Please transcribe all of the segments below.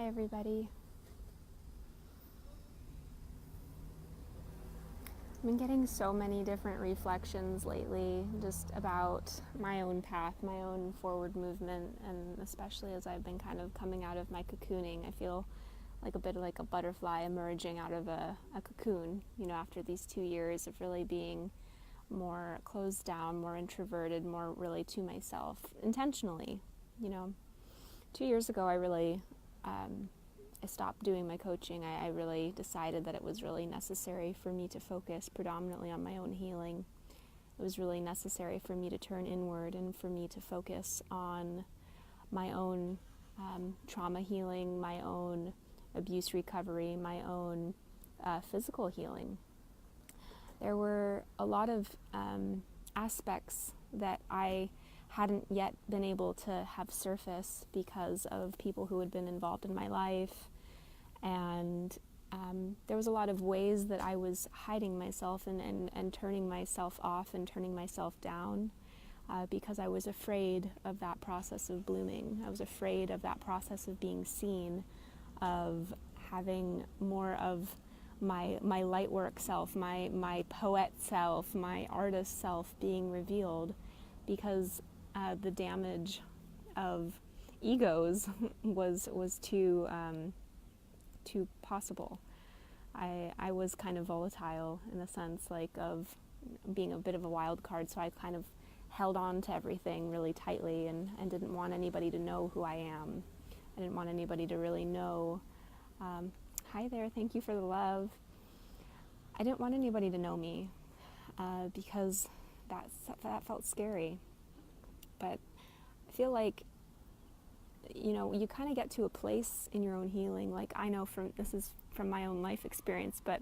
Hi everybody. I've been getting so many different reflections lately just about my own path, my own forward movement, and especially as I've been kind of coming out of my cocooning. I feel like a bit like a butterfly emerging out of a cocoon, after these 2 years of really being more closed down, more introverted, more really to myself, intentionally. 2 years ago I stopped doing my coaching. I really decided that it was really necessary for me to focus predominantly on my own healing. It was really necessary for me to turn inward and for me to focus on my own trauma healing, my own abuse recovery, my own physical healing. There were a lot of aspects that I hadn't yet been able to have surface because of people who had been involved in my life, and there was a lot of ways that I was hiding myself and turning myself off and turning myself down because I was afraid of that process of blooming. I was afraid of that process of being seen, of having more of my light work self, my poet self, my artist self being revealed, because the damage of egos was too possible. I was kind of volatile in the sense of being a bit of a wild card, so I kind of held on to everything really tightly and didn't want anybody to know who I am. I didn't want anybody to really know. Hi there, thank you for the love. I didn't want anybody to know me because that felt scary. But I feel like, you kind of get to a place in your own healing. Like, I know this is from my own life experience, but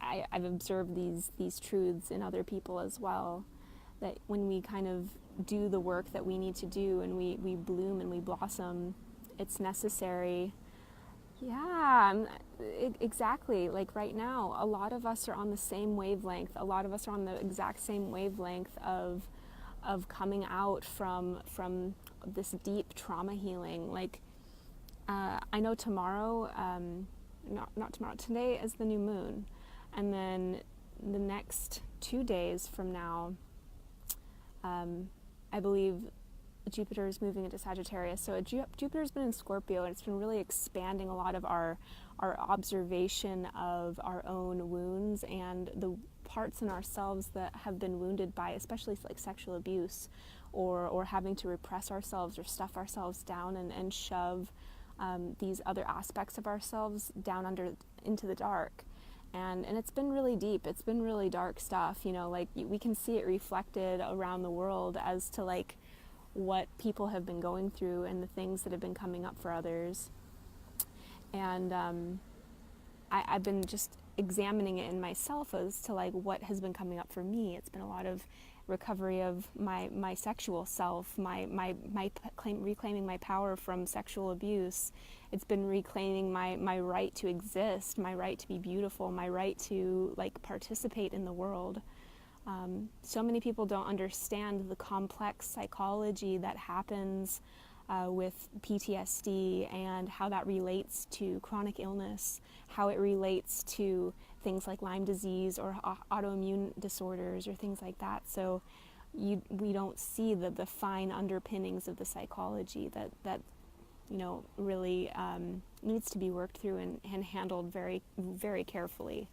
I've observed these truths in other people as well, that when we kind of do the work that we need to do and we bloom and we blossom, it's necessary. Yeah, exactly. Like right now, a lot of us are on the same wavelength. A lot of us are on the exact same wavelength of coming out from this deep trauma healing. Like, I know tomorrow, not tomorrow, today is the new moon. And then the next 2 days from now, I believe Jupiter is moving into Sagittarius. So Jupiter's been in Scorpio, and it's been really expanding a lot of our observation of our own wounds and the parts in ourselves that have been wounded by, especially like sexual abuse, or having to repress ourselves or stuff ourselves down and shove these other aspects of ourselves down into the dark. And it's been really deep. It's been really dark stuff. We can see it reflected around the world as to what people have been going through and the things that have been coming up for others. And I've been just examining it in myself as to what has been coming up for me. It's been a lot of recovery of my sexual self, reclaiming my power from sexual abuse. It's been reclaiming my right to exist, my right to be beautiful, my right to participate in the world. So many people don't understand the complex psychology that happens with PTSD and how that relates to chronic illness, how it relates to things like Lyme disease or autoimmune disorders or things like that. So we don't see the fine underpinnings of the psychology that really needs to be worked through and handled very, very carefully.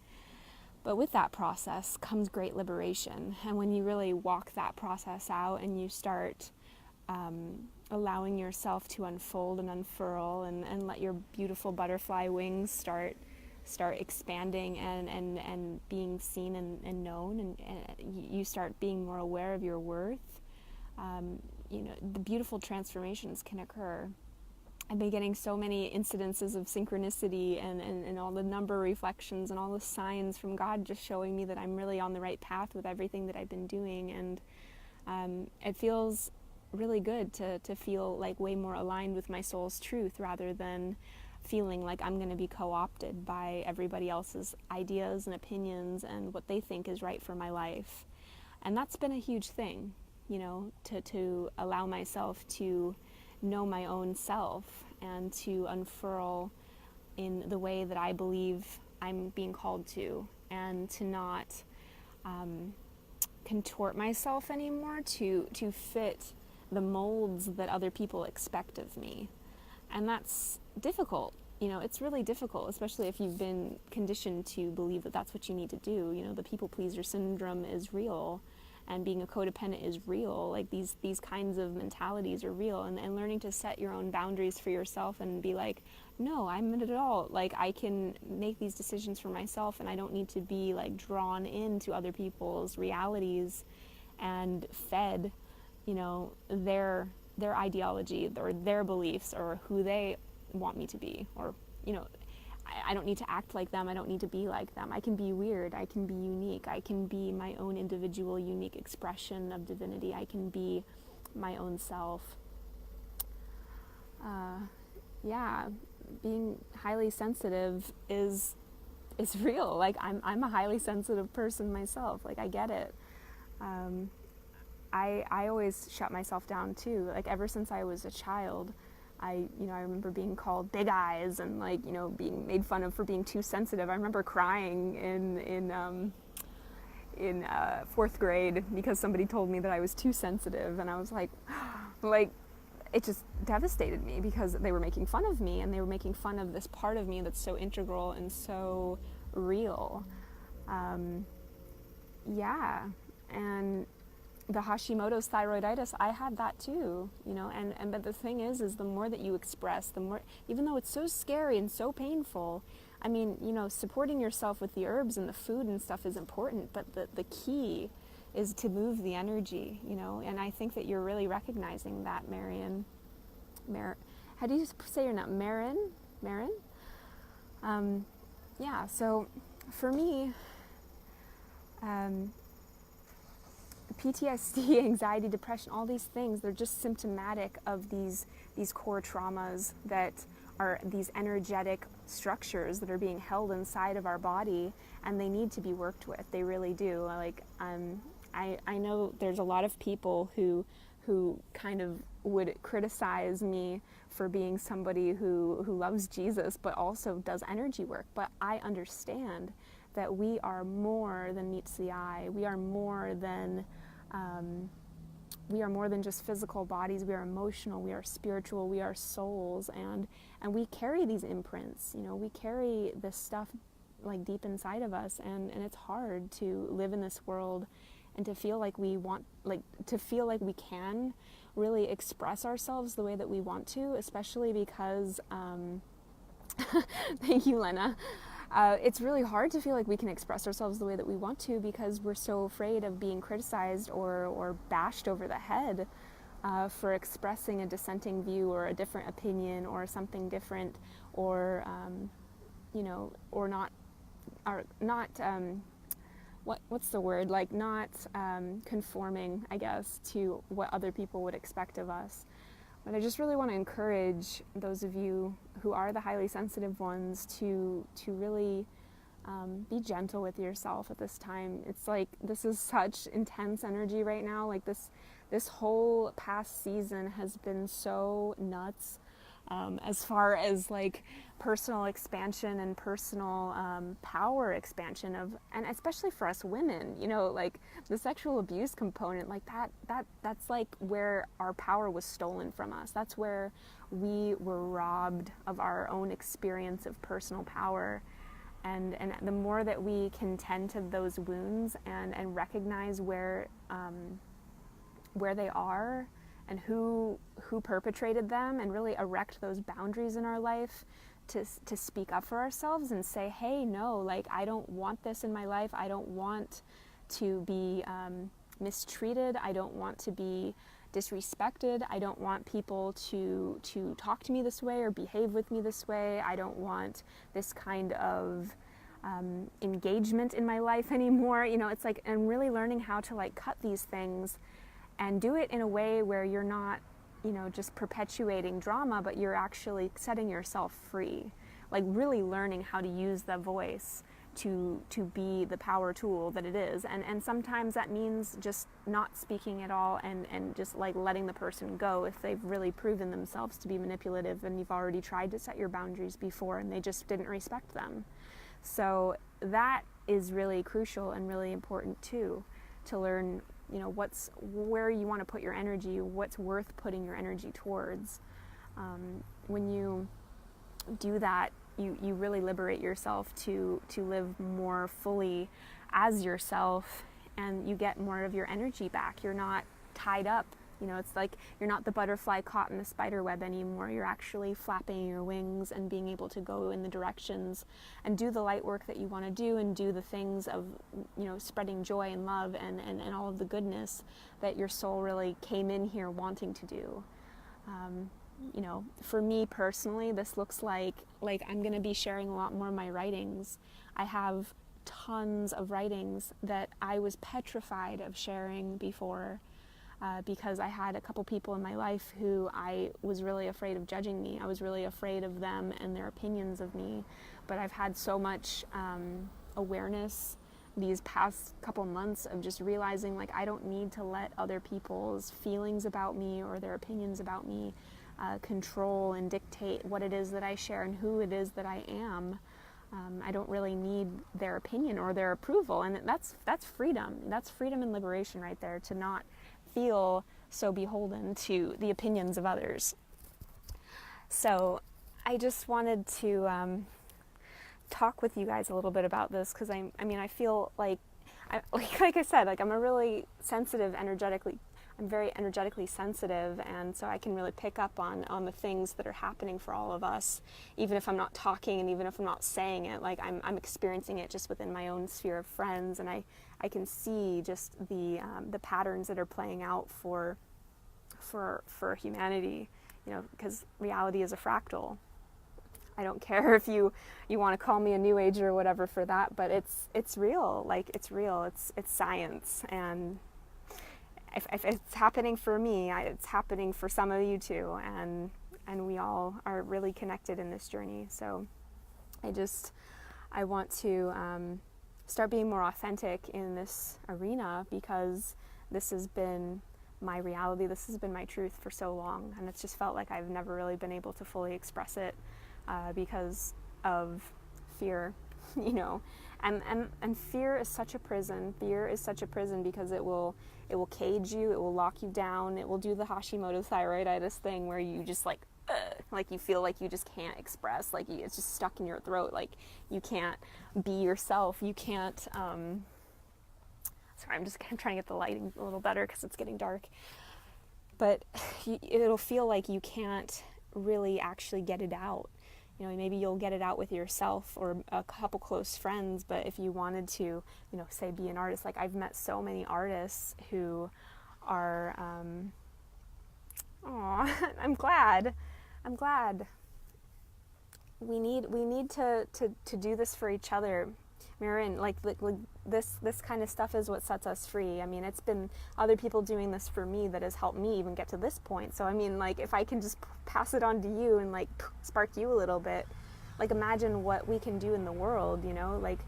But with that process comes great liberation. And when you really walk that process out and you start allowing yourself to unfold and unfurl and let your beautiful butterfly wings start expanding and being seen and known, and you start being more aware of your worth, the beautiful transformations can occur. I've been getting so many incidences of synchronicity and all the number reflections and all the signs from God just showing me that I'm really on the right path with everything that I've been doing. And it feels really good to feel way more aligned with my soul's truth rather than feeling like I'm going to be co-opted by everybody else's ideas and opinions and what they think is right for my life. And that's been a huge thing, to allow myself to know my own self and to unfurl in the way that I believe I'm being called to, and to not contort myself anymore to fit the molds that other people expect of me. And that's difficult. It's really difficult, especially if you've been conditioned to believe that that's what you need to do. The people pleaser syndrome is real, and being a codependent is real. Like these kinds of mentalities are real, and learning to set your own boundaries for yourself and be like, no, I'm an adult. Like I can make these decisions for myself, and I don't need to be like drawn into other people's realities and fed, their ideology or their beliefs or who they want me to be, or I don't need to act like them, I don't need to be like them. I can be weird, I can be unique, I can be my own individual unique expression of divinity, I can be my own self. Being highly sensitive is real. Like I'm a highly sensitive person myself. Like I get it. I always shut myself down too. Like ever since I was a child, I remember being called big eyes and being made fun of for being too sensitive. I remember crying in fourth grade because somebody told me that I was too sensitive, and I was like it just devastated me because they were making fun of me, and they were making fun of this part of me that's so integral and so real. And the Hashimoto's thyroiditis, I had that too, but the thing is the more that you express, the more, even though it's so scary and so painful, supporting yourself with the herbs and the food and stuff is important, but the key is to move the energy, and I think that you're really recognizing that, Marion. How do you say your name? Marin? So for me, PTSD, anxiety, depression, all these things, they're just symptomatic of these core traumas that are these energetic structures that are being held inside of our body, and they need to be worked with. They really do. Like, I know there's a lot of people who kind of would criticize me for being somebody who loves Jesus but also does energy work. But I understand that we are more than meets the eye. We are more than just physical bodies. We are emotional, we are spiritual, we are souls, and we carry these imprints. We carry this stuff like deep inside of us, and it's hard to live in this world and to feel like we can really express ourselves the way that we want to, especially because thank you, Lena. It's really hard to feel like we can express ourselves the way that we want to because we're so afraid of being criticized or bashed over the head for expressing a dissenting view or a different opinion or something different, or what's the word? Like not conforming, I guess, to what other people would expect of us. But I just really want to encourage those of you who are the highly sensitive ones to really be gentle with yourself at this time. It's like this is such intense energy right now. Like this whole past season has been so nuts as far as like personal expansion and personal power expansion and especially for us women, like the sexual abuse component, like that's like where our power was stolen from us. That's where we were robbed of our own experience of personal power. And the more that we can tend to those wounds and recognize where they are and who perpetrated them, and really erect those boundaries in our life to speak up for ourselves and say, hey, no, like I don't want this in my life. I don't want to be mistreated. I don't want to be disrespected. I don't want people to talk to me this way or behave with me this way. I don't want this kind of engagement in my life anymore. It's like, and really learning how to like cut these things and do it in a way where you're not, just perpetuating drama, but you're actually setting yourself free. Like really learning how to use the voice to be the power tool that it is. And sometimes that means just not speaking at all and just like letting the person go if they've really proven themselves to be manipulative and you've already tried to set your boundaries before and they just didn't respect them. So that is really crucial and really important too, to learn, you know, where you want to put your energy, what's worth putting your energy towards. When you do that, you really liberate yourself to live more fully as yourself, and you get more of your energy back. You're not tied up. You know, it's like you're not the butterfly caught in the spider web anymore. You're actually flapping your wings and being able to go in the directions and do the light work that you want to do and do the things of, you know, spreading joy and love and all of the goodness that your soul really came in here wanting to do. You know, for me personally, this looks like I'm going to be sharing a lot more of my writings. I have tons of writings that I was petrified of sharing before because I had a couple people in my life who I was really afraid of judging me. I was really afraid of them and their opinions of me. But I've had so much awareness these past couple months of just realizing like I don't need to let other people's feelings about me or their opinions about me control and dictate what it is that I share and who it is that I am. I don't really need their opinion or their approval, and that's freedom. That's freedom and liberation right there, to not feel so beholden to the opinions of others. So I just wanted to talk with you guys a little bit about this, because I feel like I said, like I'm a really sensitive I'm very energetically sensitive, and so I can really pick up on the things that are happening for all of us, even if I'm not talking and even if I'm not saying it. Like I'm experiencing it just within my own sphere of friends, and I can see just the patterns that are playing out for humanity, you know, because reality is a fractal. I don't care if you want to call me a new ager or whatever for that, but it's real. Like it's real. It's science, and if it's happening for me, it's happening for some of you too, and we all are really connected in this journey. So I want to start being more authentic in this arena, because this has been my reality, this has been my truth for so long, and it's just felt like I've never really been able to fully express it because of fear, you know. And fear is such a prison. Fear is such a prison because it will cage you, it will lock you down, it will do the Hashimoto thyroiditis thing where you just like you feel like you just can't express, like it's just stuck in your throat, like you can't be yourself, you can't, sorry, I'm trying to get the lighting a little better because it's getting dark, but it'll feel like you can't really actually get it out. You know, maybe you'll get it out with yourself or a couple close friends, but if you wanted to, you know, say be an artist, like I've met so many artists who are, I'm glad. We need to do this for each other. Marin, like this kind of stuff is what sets us free. I mean, it's been other people doing this for me that has helped me even get to this point. So I mean, like if I can just pass it on to you and like spark you a little bit, like imagine what we can do in the world, you know, like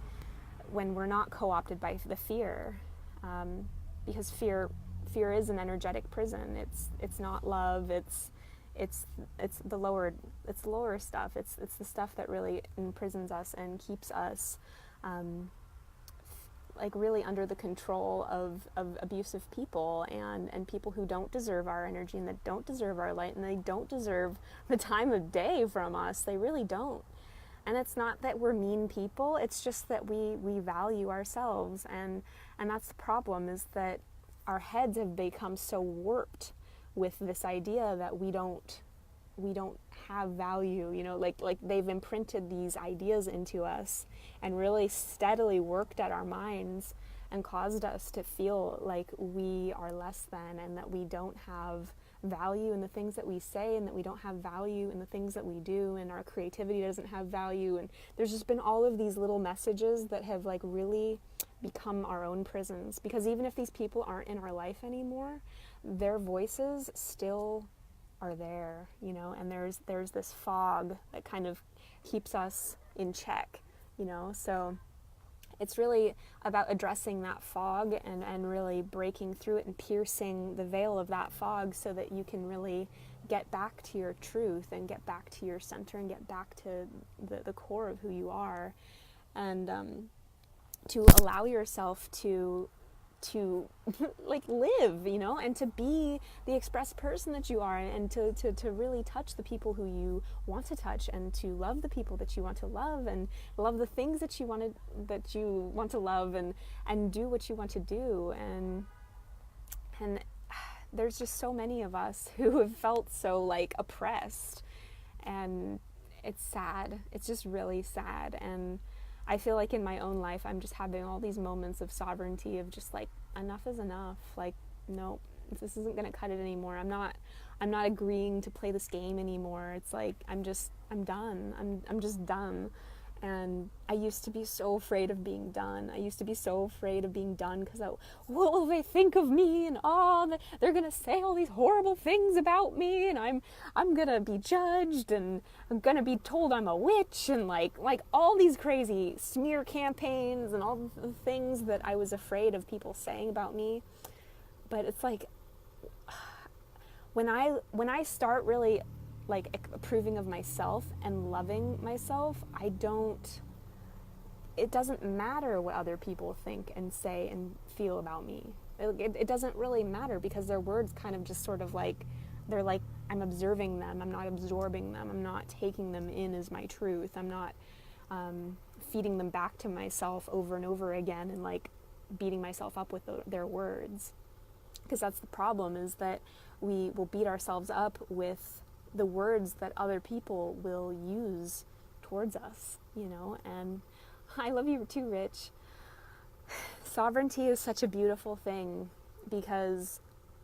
when we're not co-opted by the fear, because fear is an energetic prison. It's not love. It's the lower stuff. It's the stuff that really imprisons us and keeps us like really under the control of abusive people and people who don't deserve our energy and that don't deserve our light and they don't deserve the time of day from us. They really don't. And it's not that we're mean people, it's just that we value ourselves, and that's the problem, is that our heads have become so warped with this idea that we don't have value, you know, like they've imprinted these ideas into us and really steadily worked at our minds and caused us to feel like we are less than, and that we don't have value in the things that we say, and that we don't have value in the things that we do, and our creativity doesn't have value. And there's just been all of these little messages that have like really become our own prisons, because even if these people aren't in our life anymore, their voices still are there, you know, and there's this fog that kind of keeps us in check, you know. So It's really about addressing that fog and really breaking through it and piercing the veil of that fog so that you can really get back to your truth and get back to your center and get back to the core of who you are, and to allow yourself to like live, you know, and to be the express person that you are, and to really touch the people who you want to touch, and to love the people that you want to love, and love the things that you want to love, and do what you want to do. And there's just so many of us who have felt so like oppressed, and it's sad. It's just really sad. And I feel like in my own life, I'm just having all these moments of sovereignty, of just like, enough is enough. Like, nope, this isn't going to cut it anymore. I'm not agreeing to play this game anymore. It's like, I'm done. I'm just done. And I used to be so afraid of being done. I used to be so afraid of being done because what will they think of me? And they're gonna say all these horrible things about me, and I'm gonna be judged, and I'm gonna be told I'm a witch, and like all these crazy smear campaigns and all the things that I was afraid of people saying about me. But it's like, when I start really like approving of myself and loving myself, it doesn't matter what other people think and say and feel about me. It doesn't really matter, because their words kind of just sort of like, they're like, I'm observing them, I'm not absorbing them, I'm not taking them in as my truth, I'm not feeding them back to myself over and over again and like beating myself up with their words. Because that's the problem, is that we will beat ourselves up with the words that other people will use towards us, you know. And I love you too, Rich. Sovereignty is such a beautiful thing, because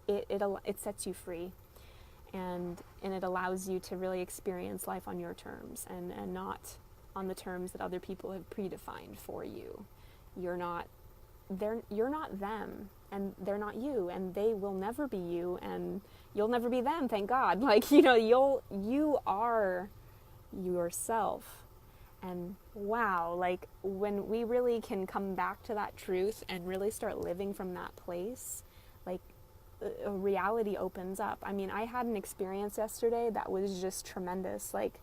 it sets you free, and it allows you to really experience life on your terms, and not on the terms that other people have predefined for you. You're not them, and they're not you, and they will never be you, and you'll never be them, thank God. Like, you know, you are yourself. And wow, like when we really can come back to that truth and really start living from that place, like a reality opens up. I mean, I had an experience yesterday that was just tremendous. Like,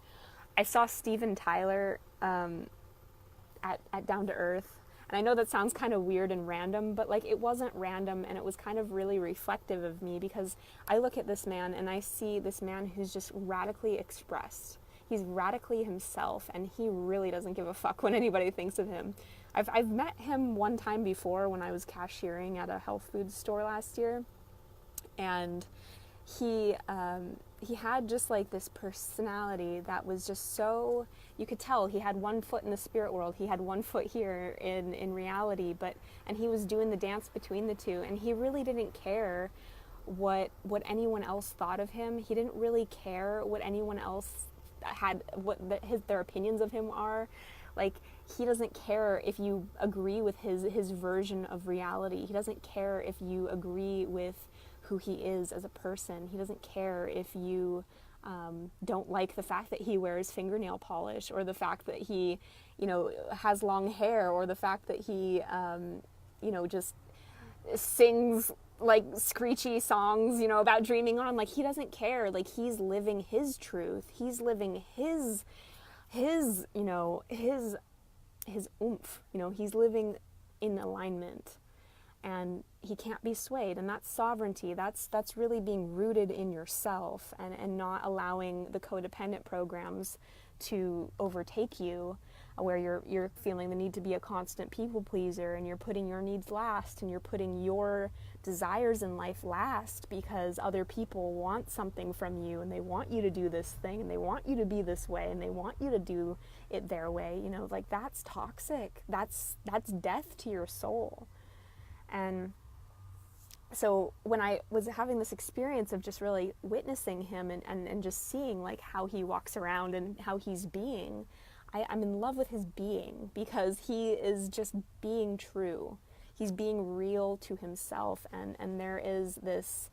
I saw Steven Tyler at Down to Earth. And I know that sounds kind of weird and random, but like, it wasn't random, and it was kind of really reflective of me, because I look at this man and I see this man who's just radically expressed. He's radically himself, and he really doesn't give a fuck what anybody thinks of him. I've met him one time before when I was cashiering at a health food store last year, and he had just like this personality that was just so, you could tell he had one foot in the spirit world, he had one foot here in reality, and he was doing the dance between the two, and he really didn't care what anyone else thought of him. He didn't really care what anyone else had, their opinions of him are. Like, he doesn't care if you agree with his version of reality. He doesn't care if you agree with who he is as a person. He doesn't care if you don't like the fact that he wears fingernail polish, or the fact that he, you know, has long hair, or the fact that he, you know, just sings like screechy songs, you know, about dreaming on. Like, he doesn't care. Like, he's living his truth. He's living his you know, his oomph. You know, he's living in alignment, and he can't be swayed. And that's sovereignty. That's really being rooted in yourself, and not allowing the codependent programs to overtake you, where you're feeling the need to be a constant people pleaser, and you're putting your needs last, and you're putting your desires in life last, because other people want something from you, and they want you to do this thing, and they want you to be this way, and they want you to do it their way. You know, like, that's toxic. That's death to your soul. And so when I was having this experience of just really witnessing him and just seeing like how he walks around and how he's being, I'm in love with his being, because he is just being true. He's being real to himself, and there is this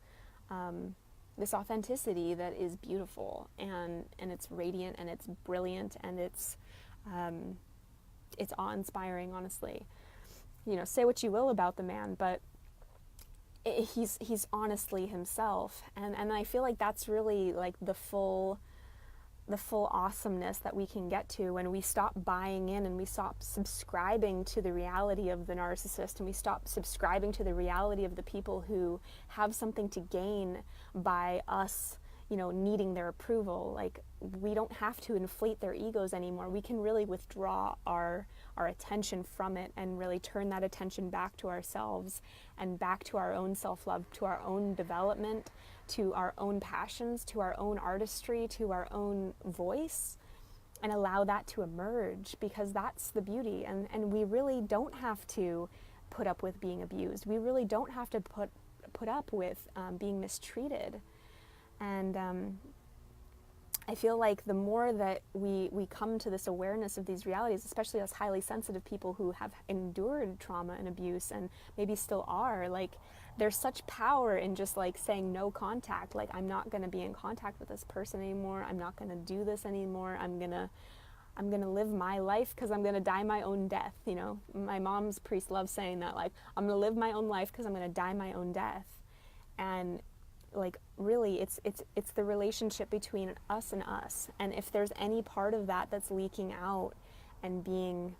this authenticity that is beautiful, and it's radiant, and it's brilliant, and it's awe-inspiring, honestly. say what you will about the man, but he's honestly himself, and I feel like that's really like the full awesomeness that we can get to when we stop buying in and we stop subscribing to the reality of the narcissist, and we stop subscribing to the reality of the people who have something to gain by us, needing their approval. Like, we don't have to inflate their egos anymore. We can really withdraw our attention from it and really turn that attention back to ourselves and back to our own self-love, to our own development, to our own passions, to our own artistry, to our own voice, and allow that to emerge, because that's the beauty. And we really don't have to put up with being abused. We really don't have to put up with being mistreated. And I feel like the more that we come to this awareness of these realities, especially as highly sensitive people who have endured trauma and abuse and maybe still are, like, there's such power in just like saying no contact. Like, I'm not going to be in contact with this person anymore. I'm not going to do this anymore. I'm going to live my life because I'm going to die my own death. My mom's priest loves saying that, like, I'm going to live my own life because I'm going to die my own death. And like, really, it's the relationship between us and us. And if there's any part of that that's leaking out and being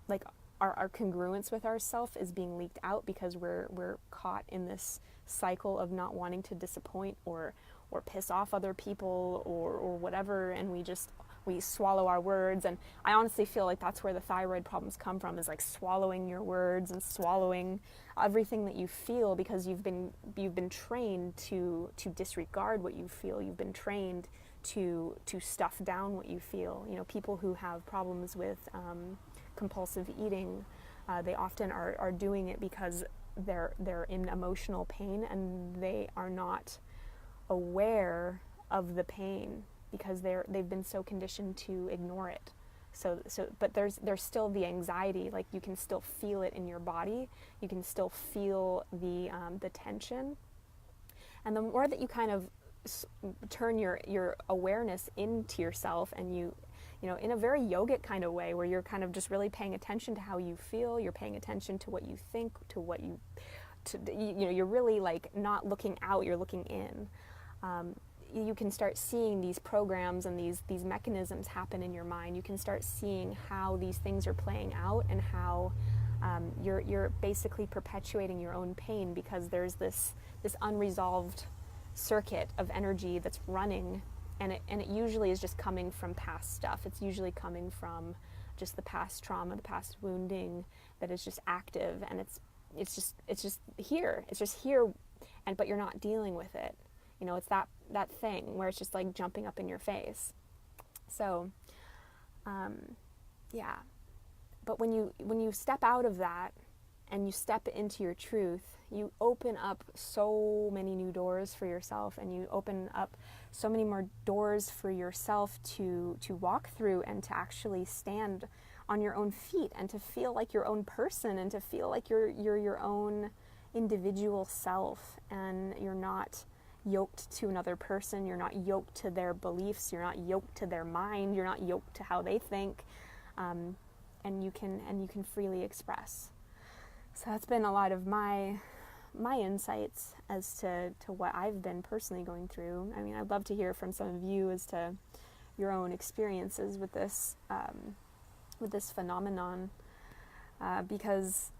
like our congruence with ourself is being leaked out because we're caught in this cycle of not wanting to disappoint or piss off other people or whatever, and we swallow our words. And I honestly feel like that's where the thyroid problems come from, is like swallowing your words and swallowing everything that you feel, because you've been trained to disregard what you feel. You've been trained to stuff down what you feel. People who have problems with compulsive eating, they often are doing it because they're in emotional pain and they are not aware of the pain because they've been so conditioned to ignore it. But there's still the anxiety. Like, you can still feel it in your body. You can still feel the tension. And the more that you kind of turn your awareness into yourself, and you in a very yogic kind of way, where you're kind of just really paying attention to how you feel, you're paying attention to what you think, to what you're really like not looking out, you're looking in. You can start seeing these programs and these mechanisms happen in your mind. You can start seeing how these things are playing out, and how you're basically perpetuating your own pain, because there's this unresolved circuit of energy that's running, and it usually is just coming from past stuff. It's usually coming from just the past trauma, the past wounding that is just active, and it's just here. It's just here, but you're not dealing with it. It's that thing where it's just like jumping up in your face. So, yeah. But when you step out of that and you step into your truth, you open up so many new doors for yourself, and you open up so many more doors for yourself to walk through, and to actually stand on your own feet, and to feel like your own person, and to feel like you're your own individual self, and you're not yoked to another person. You're not yoked to their beliefs. You're not yoked to their mind. You're not yoked to how they think, and you can freely express. So that's been a lot of my insights as to what I've been personally going through. I mean, I'd love to hear from some of you as to your own experiences with this phenomenon, because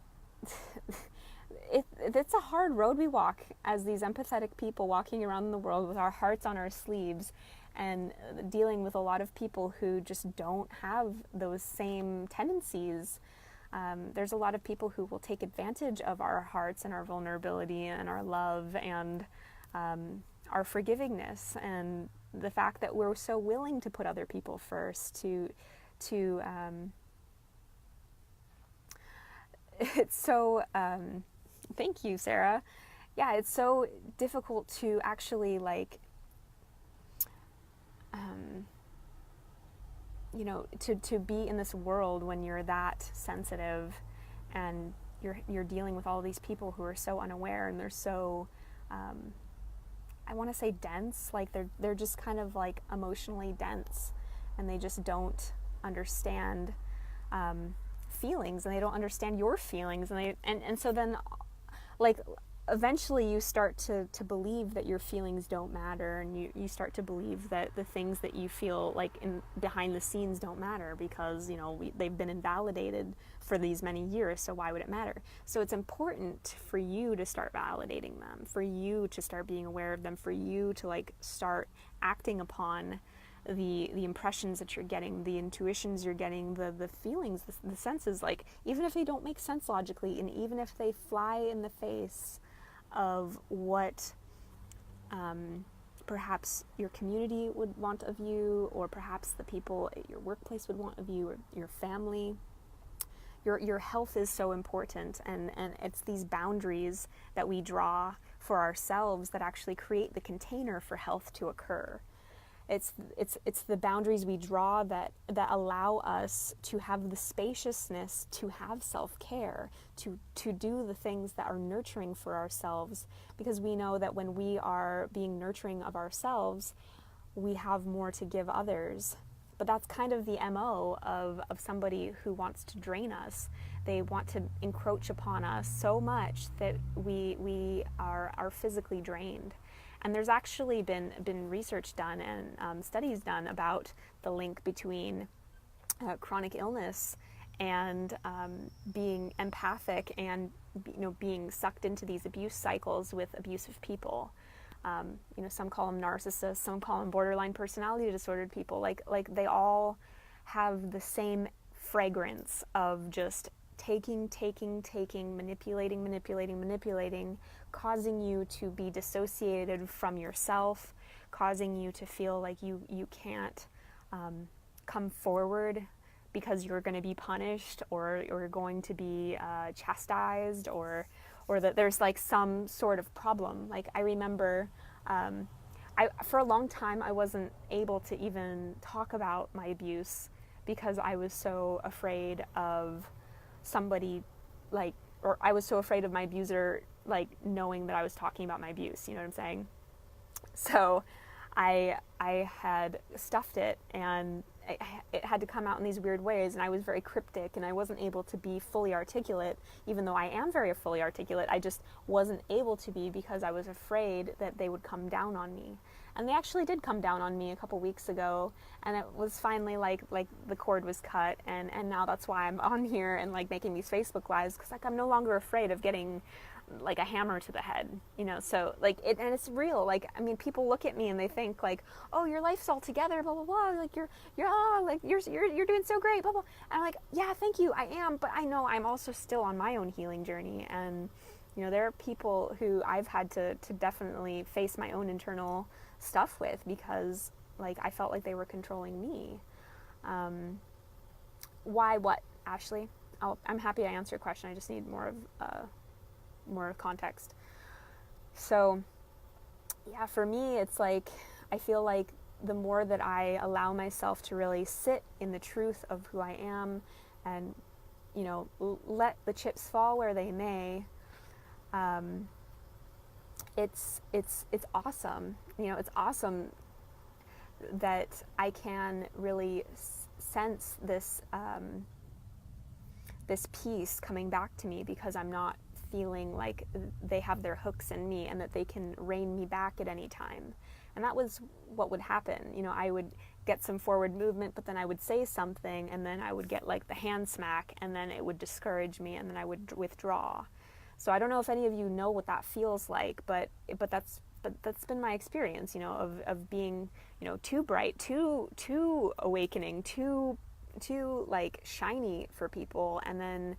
it's a hard road we walk as these empathetic people walking around the world with our hearts on our sleeves, and dealing with a lot of people who just don't have those same tendencies. There's a lot of people who will take advantage of our hearts and our vulnerability and our love and our forgivingness, and the fact that we're so willing to put other people first, it's so thank you, Sarah. Yeah, it's so difficult to actually to be in this world when you're that sensitive, and you're dealing with all these people who are so unaware, and they're so I want to say dense. Like, they're just kind of like emotionally dense, and they just don't understand feelings, and they don't understand your feelings, and so then, like, eventually you start to believe that your feelings don't matter, and you start to believe that the things that you feel like in behind the scenes don't matter, because they've been invalidated for these many years, so why would it matter? So it's important for you to start validating them, for you to start being aware of them, for you to like start acting upon the impressions that you're getting, the intuitions you're getting, the feelings, the senses, like, even if they don't make sense logically, and even if they fly in the face of what perhaps your community would want of you, or perhaps the people at your workplace would want of you, or your family. Your health is so important, and it's these boundaries that we draw for ourselves that actually create the container for health to occur. It's the boundaries we draw that allow us to have the spaciousness to have self-care, to do the things that are nurturing for ourselves, because we know that when we are being nurturing of ourselves, we have more to give others. But that's kind of the MO of somebody who wants to drain us. They want to encroach upon us so much that we are physically drained. And there's actually been research done and studies done about the link between chronic illness and being empathic, and being sucked into these abuse cycles with abusive people. Some call them narcissists, some call them borderline personality disordered people. Like they all have the same fragrance of just taking, manipulating, causing you to be dissociated from yourself, causing you to feel like you can't come forward because you're going to be punished, or you're going to be chastised, or that there's like some sort of problem. Like, I remember for a long time I wasn't able to even talk about my abuse because I was so afraid of somebody, like, or I was so afraid of my abuser like knowing that I was talking about my abuse, you know what I'm saying? So I had stuffed it, and it had to come out in these weird ways, and I was very cryptic, and I wasn't able to be fully articulate, even though I am very fully articulate. I just wasn't able to be because I was afraid that they would come down on me. And they actually did come down on me a couple weeks ago, and it was finally like the cord was cut, and now that's why I'm on here and like making these Facebook lives, because like I'm no longer afraid of getting like a hammer to the head, so like and it's real. Like, I mean, people look at me and they think like, oh, your life's all together, blah blah blah, like you're doing so great, blah blah. And I'm like, yeah, thank you, I am, but I know I'm also still on my own healing journey, and there are people who I've had to definitely face my own internal stuff with, because like I felt like they were controlling me. Why? What, Ashley? I'm happy to answer your question. I just need more context. So yeah, for me, it's like I feel like the more that I allow myself to really sit in the truth of who I am, and let the chips fall where they may, it's awesome. It's awesome that I can really sense this this peace coming back to me, because I'm not feeling like they have their hooks in me and that they can rein me back at any time. And that was what would happen. I would get some forward movement, but then I would say something, and then I would get like the hand smack, and then it would discourage me, and then I would withdraw. So I don't know if any of you know what that feels like, but that's been my experience, of being, too bright, too awakening, too like shiny for people, and then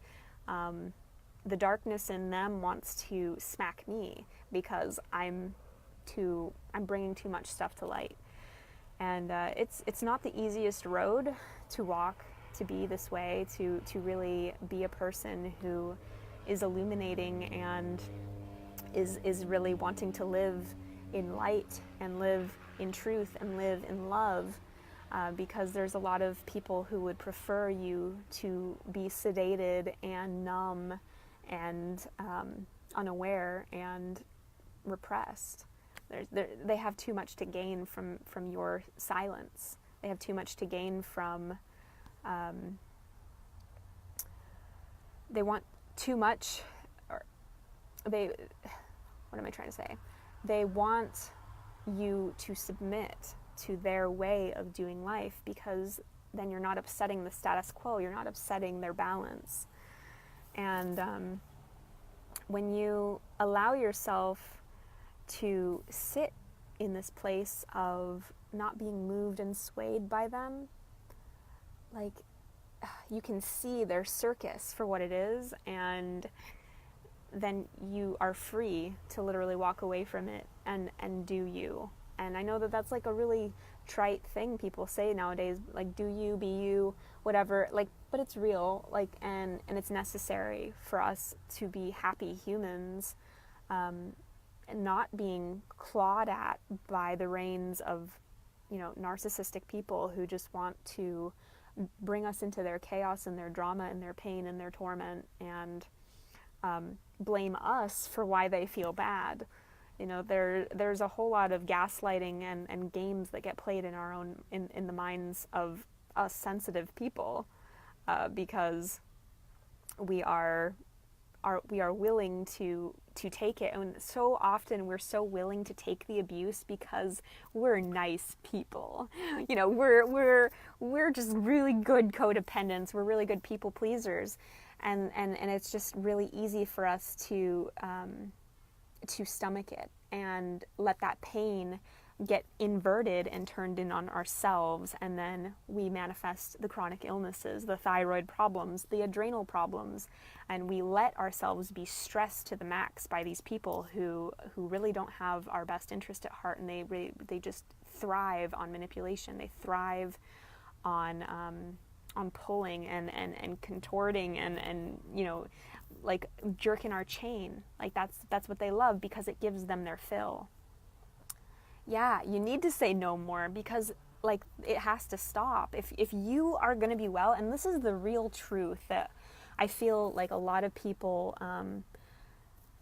the darkness in them wants to smack me because I'm bringing too much stuff to light. And it's not the easiest road to walk, to be this way, to really be a person who is illuminating and is really wanting to live in light and live in truth and live in love, because there's a lot of people who would prefer you to be sedated and numb and unaware and repressed. They have too much to gain from your silence. They have too much to gain from they want too much, or what am I trying to say? They want you to submit to their way of doing life, because then you're not upsetting the status quo, you're not upsetting their balance. And when you allow yourself to sit in this place of not being moved and swayed by them, like, you can see their circus for what it is, and then you are free to literally walk away from it and do you. And I know that that's like a really trite thing people say nowadays, like, do you, be you, whatever, like, but it's real, like, and it's necessary for us to be happy humans, and not being clawed at by the reins of, narcissistic people who just want to bring us into their chaos and their drama and their pain and their torment, and blame us for why they feel bad. There's a whole lot of gaslighting and games that get played in our own in the minds of us sensitive people, because we are willing to take it, and so often we're so willing to take the abuse because we're nice people. We're just really good codependents. We're really good people pleasers, and it's just really easy for us to stomach it and let that pain get inverted and turned in on ourselves, and then we manifest the chronic illnesses, the thyroid problems, the adrenal problems, and we let ourselves be stressed to the max by these people who really don't have our best interest at heart, and they just thrive on manipulation. They thrive on pulling and contorting and like jerking our chain. Like that's what they love, because it gives them their fill. Yeah, you need to say no more, because like it has to stop. If you are going to be well, and this is the real truth that I feel like a lot of people,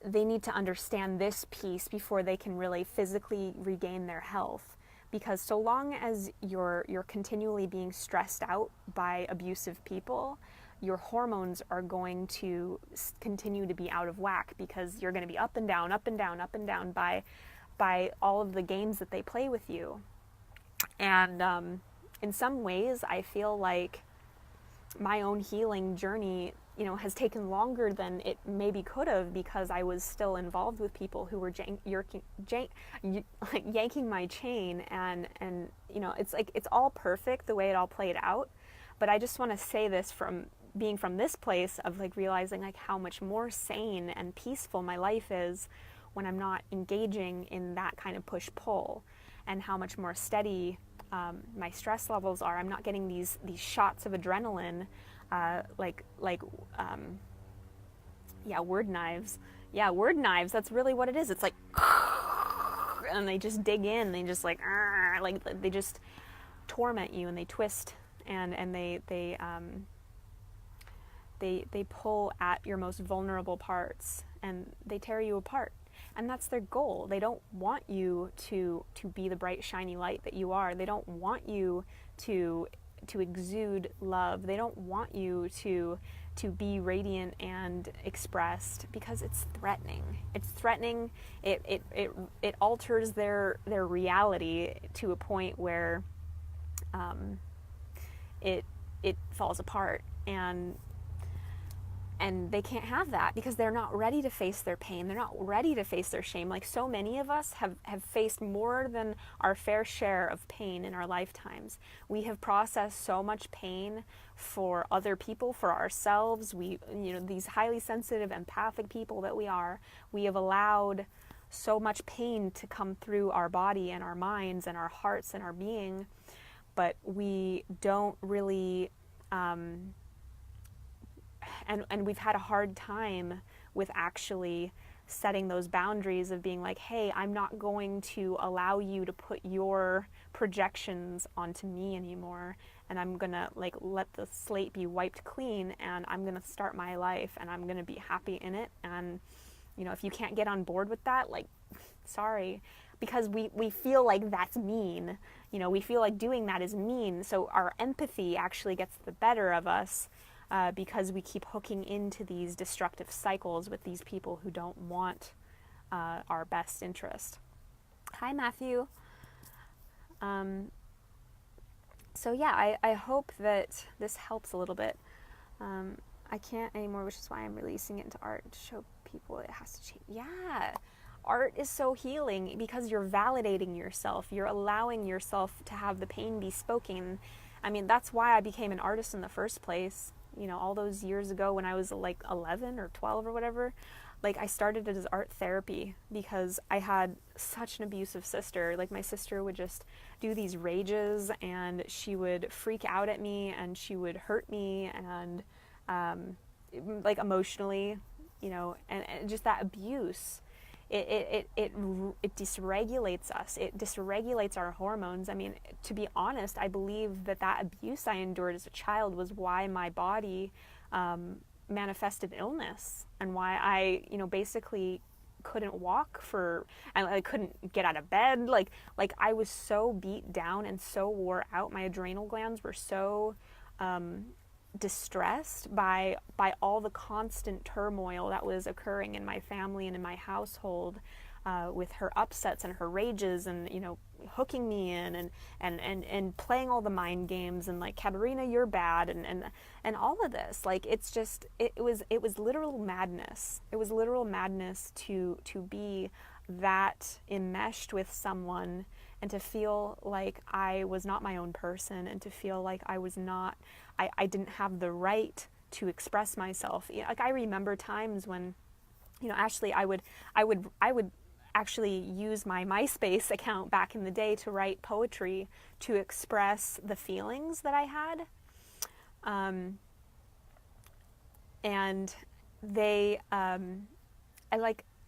they need to understand this piece before they can really physically regain their health. Because so long as you're continually being stressed out by abusive people, your hormones are going to continue to be out of whack, because you're going to be up and down, up and down, up and down by all of the games that they play with you. And in some ways, I feel like my own healing journey, has taken longer than it maybe could have, because I was still involved with people who were yanking my chain, and it's like it's all perfect the way it all played out. But I just want to say this from being from this place of like realizing like how much more sane and peaceful my life is when I'm not engaging in that kind of push-pull, and how much more steady my stress levels are. I'm not getting these shots of adrenaline, word knives. Yeah, word knives, that's really what it is. It's like, and they just dig in, they just like they just torment you, and they twist, and they pull at your most vulnerable parts, and they tear you apart. And that's their goal. They don't want you to be the bright, shiny light that you are. They don't want you to exude love. They don't want you to be radiant and expressed, because it's threatening. It's threatening. It alters their reality to a point where it falls apart, and they can't have that, because they're not ready to face their pain. They're not ready to face their shame. Like so many of us have faced more than our fair share of pain in our lifetimes. We have processed so much pain for other people, for ourselves. These highly sensitive, empathic people that we are, we have allowed so much pain to come through our body and our minds and our hearts and our being, but we don't really... And we've had a hard time with actually setting those boundaries of being like, hey, I'm not going to allow you to put your projections onto me anymore, and I'm gonna like let the slate be wiped clean, and I'm gonna start my life, and I'm gonna be happy in it. And if you can't get on board with that, like, sorry, because we feel like that's mean. We feel like doing that is mean, so our empathy actually gets the better of us. because we keep hooking into these destructive cycles with these people who don't want our best interest. Hi, Matthew. So yeah, I hope that this helps a little bit. I can't anymore, which is why I'm releasing it into art to show people it has to change. Yeah, art is so healing because you're validating yourself. You're allowing yourself to have the pain be spoken. I mean, that's why I became an artist in the first place. You know, all those years ago when I was like 11 or 12 or whatever, like I started it as art therapy because I had such an abusive sister. Like my sister would just do these rages and she would freak out at me and she would hurt me and like emotionally, you know, and just that abuse. It dysregulates us. It dysregulates our hormones. I mean, to be honest, I believe that abuse I endured as a child was why my body manifested illness and why I, you know, basically couldn't walk and I couldn't get out of bed. Like I was so beat down and so wore out. My adrenal glands were so distressed by all the constant turmoil that was occurring in my family and in my household, with her upsets and her rages and, you know, hooking me in and playing all the mind games and like, Katerina, you're bad, and all of this. Like, it's just, it was literal madness. It was literal madness to be that enmeshed with someone and to feel like I was not my own person and to feel like I was not, I didn't have the right to express myself. You know, like I remember times when, you know, Ashley, I would actually use my MySpace account back in the day to write poetry to express the feelings that I had. And they,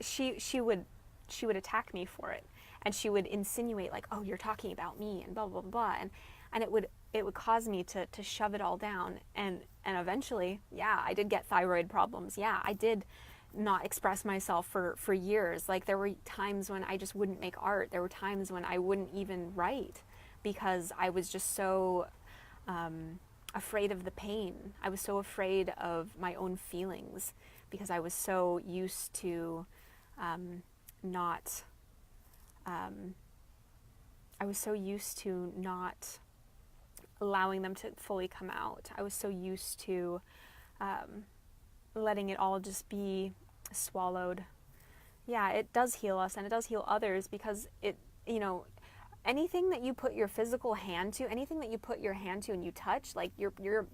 she would attack me for it. And she would insinuate like, oh, you're talking about me and blah, blah, blah. And it would cause me to shove it all down. And eventually, yeah, I did get thyroid problems. Yeah, I did not express myself for years. Like there were times when I just wouldn't make art. There were times when I wouldn't even write because I was just so afraid of the pain. I was so afraid of my own feelings because I was so used to not allowing them to fully come out. I was so used to letting it all just be swallowed. Yeah, it does heal us and it does heal others because it, you know, anything that you put your physical hand to, anything that you put your hand to and you touch, like you're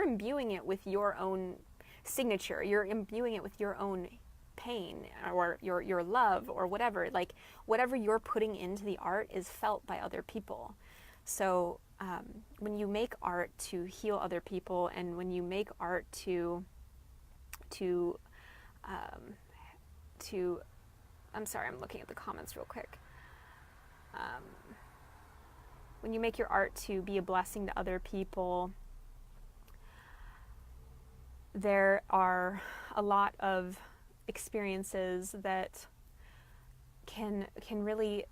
imbuing it with your own signature. You're imbuing it with your own pain or your love or whatever. Like whatever you're putting into the art is felt by other people. So when you make art to heal other people and when you make art to I'm sorry, I'm looking at the comments real quick. When you make your art to be a blessing to other people, there are a lot of experiences that can really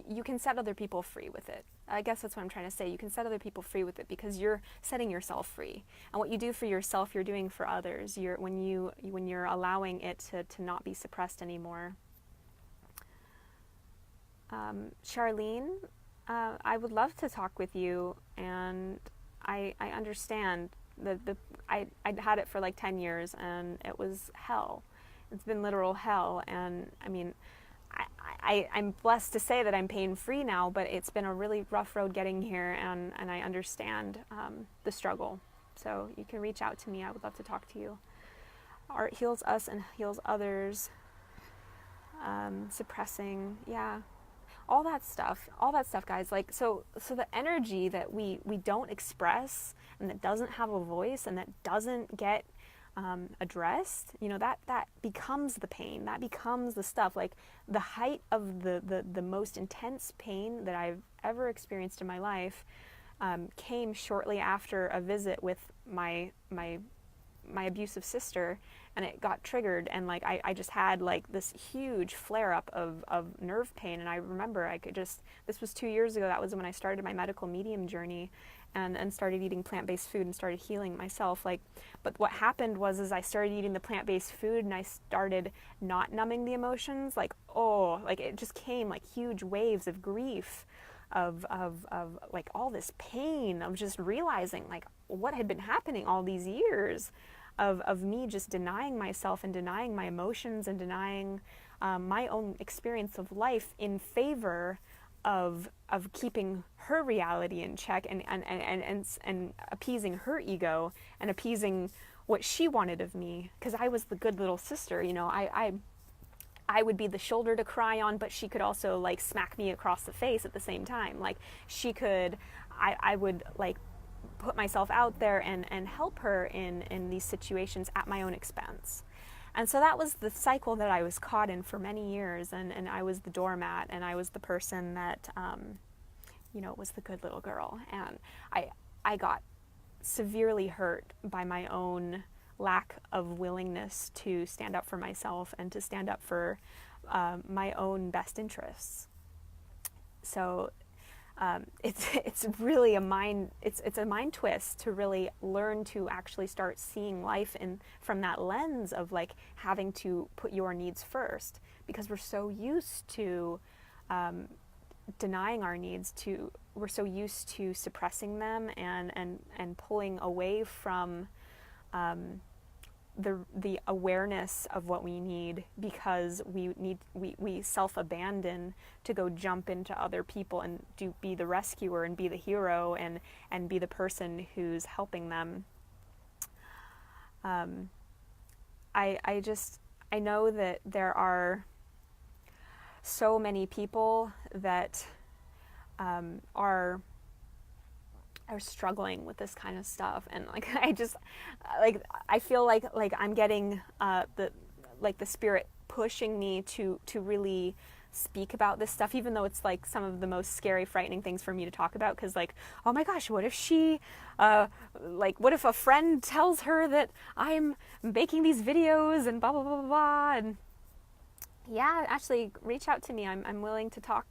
you can set other people free with it. I guess that's what I'm trying to say. You can set other people free with it because you're setting yourself free. And what you do for yourself, you're doing for others. When you're allowing it to not be suppressed anymore. Charlene, I would love to talk with you, and I understand I'd had it for like 10 years and it was hell. It's been literal hell, and I mean, I'm blessed to say that I'm pain-free now, but it's been a really rough road getting here, and I understand the struggle. So you can reach out to me. I would love to talk to you. Art heals us and heals others. Suppressing, yeah. All that stuff, guys. Like, so the energy that we don't express and that doesn't have a voice and that doesn't get addressed, you know, that becomes the pain, that becomes the stuff. Like the height of the most intense pain that I've ever experienced in my life came shortly after a visit with my abusive sister, and it got triggered, and like I just had like this huge flare up of nerve pain. And I remember this was 2 years ago, that was when I started my medical medium journey, and started eating plant-based food and started healing myself. Like, but what happened was, as I started eating the plant-based food and I started not numbing the emotions, like, oh, like it just came like huge waves of grief, of like all this pain of just realizing like what had been happening all these years of me just denying myself and denying my emotions and denying my own experience of life in favor of keeping her reality in check and appeasing her ego and appeasing what she wanted of me, because I was the good little sister, you know. I would be the shoulder to cry on, but she could also like smack me across the face at the same time. Like she could, I would like put myself out there and help her in these situations at my own expense. And so that was the cycle that I was caught in for many years, and I was the doormat, and I was the person that, you know, was the good little girl. And I got severely hurt by my own lack of willingness to stand up for myself and to stand up for my own best interests. So it's really a mind twist to really learn to actually start seeing life from that lens of like having to put your needs first, because we're so used to denying our needs, we're so used to suppressing them and pulling away from the awareness of what we need, because we self-abandon to go jump into other people and be the rescuer and be the hero and be the person who's helping them. I know that there are so many people that are struggling with this kind of stuff, and like I feel like I'm getting the spirit pushing me to really speak about this stuff, even though it's like some of the most scary, frightening things for me to talk about, because like, oh my gosh, what if she what if a friend tells her that I'm making these videos and blah blah blah blah blah. And yeah, actually reach out to me, I'm willing to talk.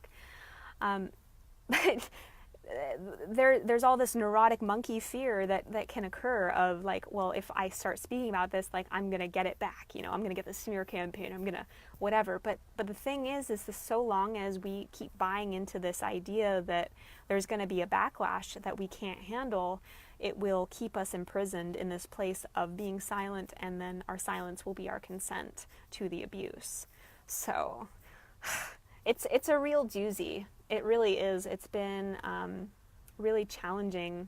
But there's all this neurotic monkey fear that can occur of like, well, if I start speaking about this, like I'm gonna get it back, you know, I'm gonna get the smear campaign, I'm gonna whatever. But the thing is that so long as we keep buying into this idea that there's gonna be a backlash that we can't handle, it will keep us imprisoned in this place of being silent, and then our silence will be our consent to the abuse. So it's a real doozy. It really is. It's been really challenging.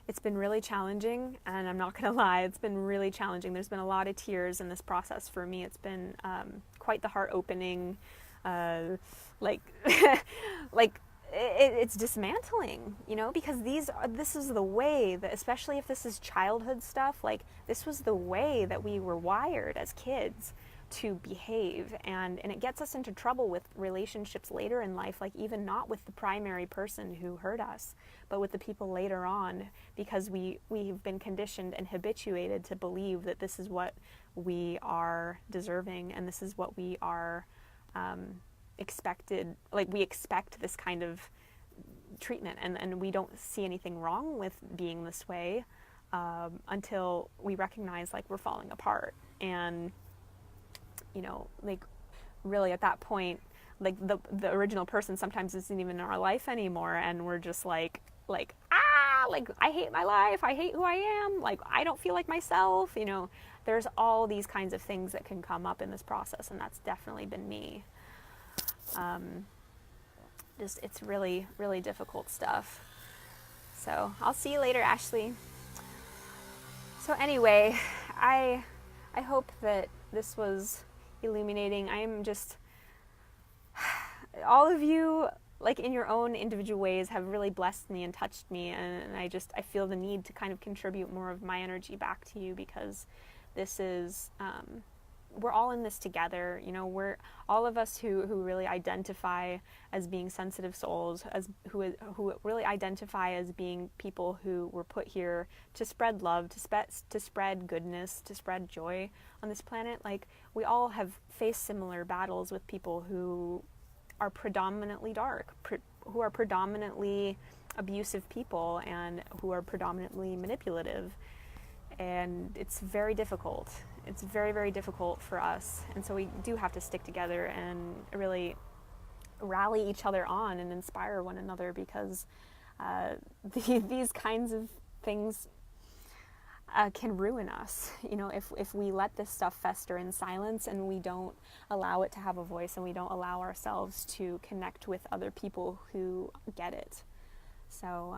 It's been really challenging, and I'm not going to lie, it's been really challenging. There's been a lot of tears in this process for me. It's been quite the heart-opening, it's dismantling, you know, because this is the way that, especially if this is childhood stuff, like this was the way that we were wired as kids to behave, and it gets us into trouble with relationships later in life, like even not with the primary person who hurt us, but with the people later on, because we've been conditioned and habituated to believe that this is what we are deserving, and this is what we are expected, like we expect this kind of treatment, and we don't see anything wrong with being this way until we recognize like we're falling apart. And you know, like really at that point, like the original person sometimes isn't even in our life anymore, and we're just like I hate my life, I hate who I am, like I don't feel like myself, you know. There's all these kinds of things that can come up in this process, and that's definitely been me. It's really, really difficult stuff. So I'll see you later, Ashley. So anyway, I hope that this was illuminating. I'm just, all of you, like in your own individual ways, have really blessed me and touched me, and I feel the need to kind of contribute more of my energy back to you, because this is, we're all in this together, you know. We're all of us who really identify as being sensitive souls, who really identify as being people who were put here to spread love, to spread goodness, to spread joy on this planet. Like we all have faced similar battles with people who are predominantly dark, who are predominantly abusive people and who are predominantly manipulative. And it's very difficult. It's very, very difficult for us. And so we do have to stick together and really rally each other on and inspire one another, because these kinds of things can ruin us. You know, if we let this stuff fester in silence and we don't allow it to have a voice, and we don't allow ourselves to connect with other people who get it. So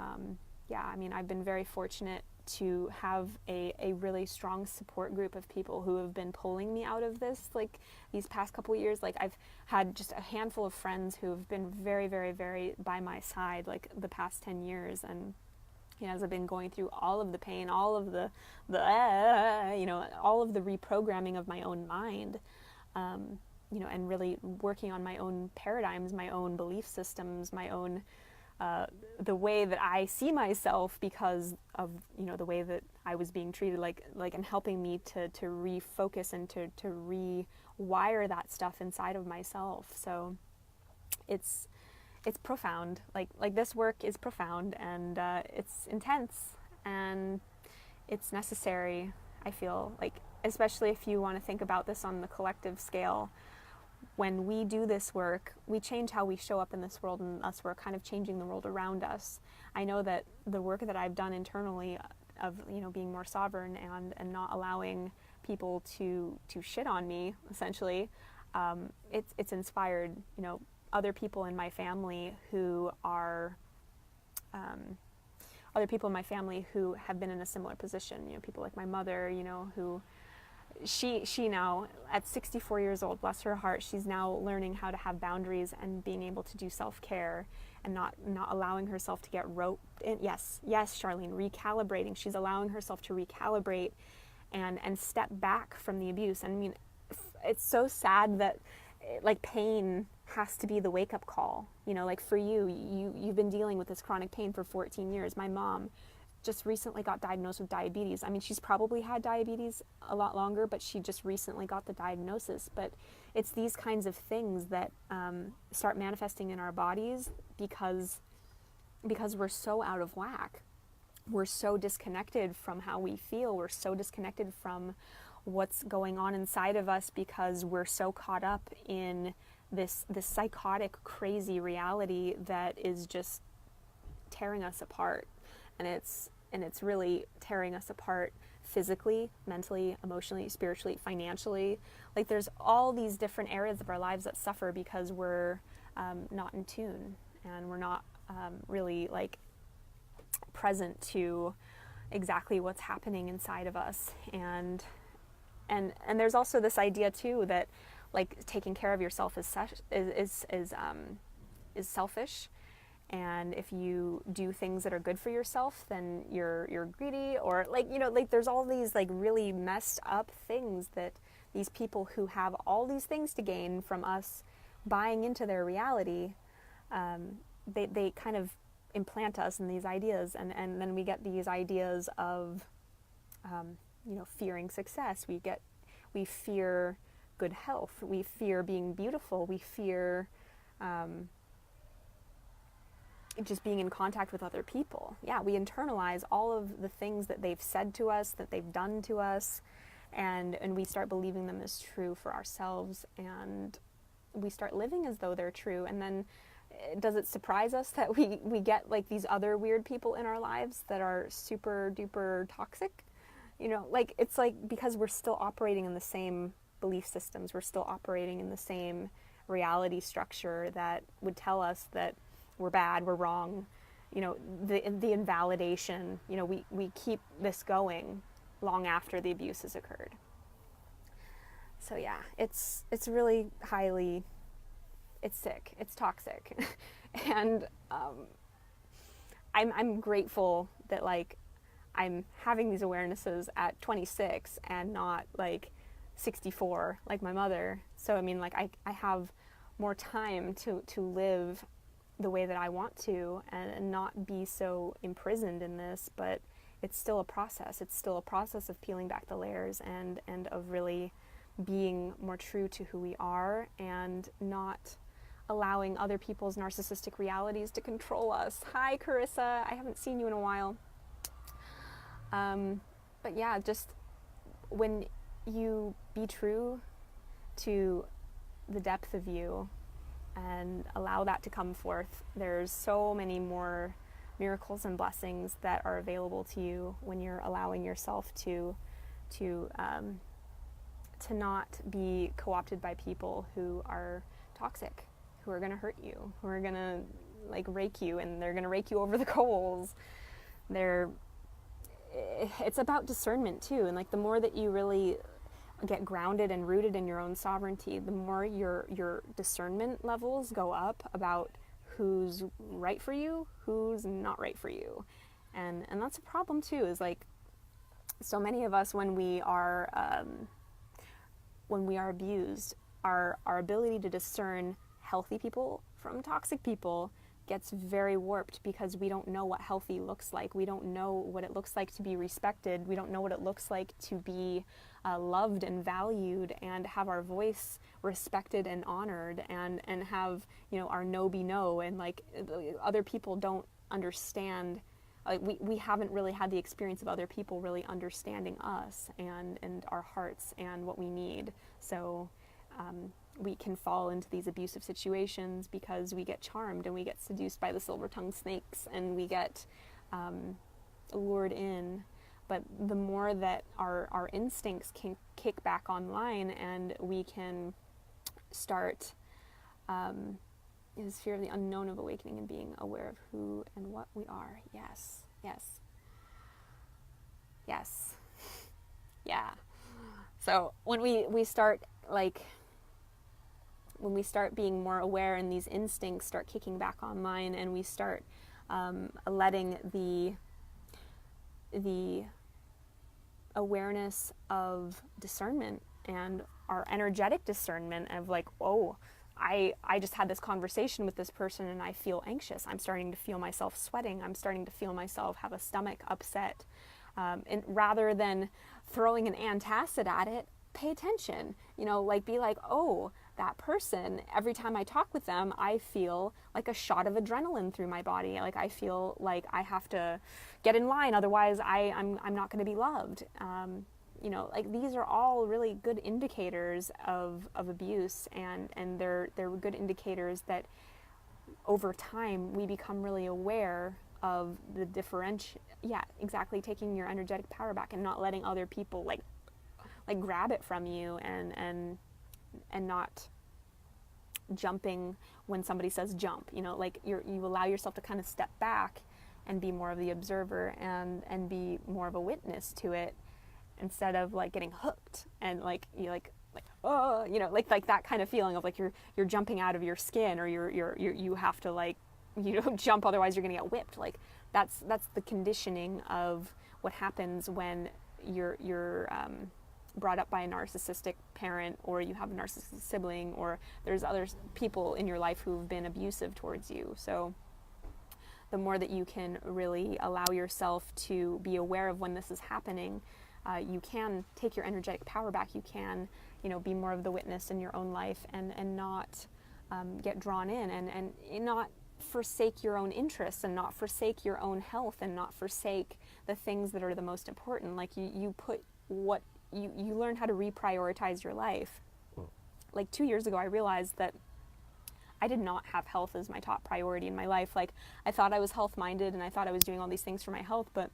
yeah, I mean, I've been very fortunate to have a really strong support group of people who have been pulling me out of this, like these past couple of years. Like, I've had just a handful of friends who have been very, very, very by my side, like the past 10 years. And, you know, as I've been going through all of the pain, all of the you know, all of the reprogramming of my own mind, you know, and really working on my own paradigms, my own belief systems, my own the way that I see myself because of, you know, the way that I was being treated, like and helping me to refocus and to rewire that stuff inside of myself. So it's profound. Like this work is profound, and it's intense, and it's necessary. I feel like, especially if you want to think about this on the collective scale. When we do this work, we change how we show up in this world, and thus we're kind of changing the world around us. I know that the work that I've done internally of, you know, being more sovereign and not allowing people to shit on me, essentially, it's inspired, you know, other people in my family who are other people in my family who have been in a similar position. You know, people like my mother, you know, who she now, at 64 years old, bless her heart, she's now learning how to have boundaries and being able to do self-care and not allowing herself to get roped in. Yes, Charlene, recalibrating. She's allowing herself to recalibrate and step back from the abuse. And I mean, it's so sad that, like, pain has to be the wake-up call. You know, like for you've been dealing with this chronic pain for 14 years. My mom just recently got diagnosed with diabetes. I mean, she's probably had diabetes a lot longer, but she just recently got the diagnosis. But it's these kinds of things that start manifesting in our bodies because we're so out of whack. We're so disconnected from how we feel. We're so disconnected from what's going on inside of us because we're so caught up in this psychotic, crazy reality that is just tearing us apart. And it's really tearing us apart physically, mentally, emotionally, spiritually, financially. Like, there's all these different areas of our lives that suffer because we're not in tune, and we're not really, like, present to exactly what's happening inside of us. And there's also this idea too that, like, taking care of yourself is selfish. And if you do things that are good for yourself, then you're greedy, or, like, you know, like, there's all these, like, really messed up things that these people who have all these things to gain from us buying into their reality, they kind of implant us in these ideas, and then we get these ideas of, you know, fearing success. We fear good health. We fear being beautiful. We fear just being in contact with other people. Yeah, we internalize all of the things that they've said to us, that they've done to us, and we start believing them as true for ourselves, and we start living as though they're true. And then does it surprise us that we get, like, these other weird people in our lives that are super duper toxic? You know, like, it's like, because we're still operating in the same belief systems, we're still operating in the same reality structure that would tell us that we're bad, we're wrong, you know, the invalidation, you know, we keep this going long after the abuse has occurred. So yeah, it's really highly, it's sick, it's toxic. And I'm grateful that, like, I'm having these awarenesses at 26 and not, like, 64 like my mother. So I mean, like, I have more time to live the way that I want to, and not be so imprisoned in this. But it's still a process. It's still a process of peeling back the layers and of really being more true to who we are, and not allowing other people's narcissistic realities to control us. Hi, Carissa. I haven't seen you in a while. But yeah, just when you be true to the depth of you and allow that to come forth, there's so many more miracles and blessings that are available to you when you're allowing yourself to not be co-opted by people who are toxic, who are going to hurt you, who are going to like rake you, and they're going to rake you over the coals. It's about discernment too, and like the more that you really get grounded and rooted in your own sovereignty, the more your discernment levels go up about who's right for you, who's not right for you. And that's a problem too, is like so many of us, when we are abused, our ability to discern healthy people from toxic people gets very warped, because we don't know what healthy looks like. We don't know what it looks like to be respected. We don't know what it looks like to be loved and valued, and have our voice respected and honored, and have, you know, our no be no. And like other people don't understand. Like we haven't really had the experience of other people really understanding us and our hearts and what we need. So we can fall into these abusive situations because we get charmed and we get seduced by the silver-tongued snakes, and we get lured in. But the more that our instincts can kick back online, and we can start is fear of the unknown, of awakening and being aware of who and what we are. Yes, yes, yes, yeah. So when we start when we start being more aware, and these instincts start kicking back online, and we start letting the awareness of discernment and our energetic discernment of like, oh, I just had this conversation with this person and I feel anxious. I'm starting to feel myself sweating. I'm starting to feel myself have a stomach upset. And rather than throwing an antacid at it, pay attention. You know, like be like, oh, that person, every time I talk with them, I feel like a shot of adrenaline through my body. Like I feel like I have to get in line, otherwise I'm not going to be loved. You know, like these are all really good indicators of abuse, and they're good indicators that over time we become really aware of the taking your energetic power back and not letting other people like grab it from you, and not jumping when somebody says jump. You know, like you allow yourself to kind of step back and be more of the observer and be more of a witness to it, instead of like getting hooked and like you like oh, you know, like that kind of feeling of like you're jumping out of your skin, or you have to like, you know, jump, otherwise you're gonna get whipped. Like that's the conditioning of what happens when you're brought up by a narcissistic parent, or you have a narcissistic sibling, or there's other people in your life who've been abusive towards you. So the more that you can really allow yourself to be aware of when this is happening, you can take your energetic power back. You can, you know, be more of the witness in your own life, and not get drawn in, and not forsake your own interests, and not forsake your own health, and not forsake the things that are the most important. Like you put what you learn how to reprioritize your life. Like 2 years ago, I realized that I did not have health as my top priority in my life. Like I thought I was health-minded, and I thought I was doing all these things for my health, but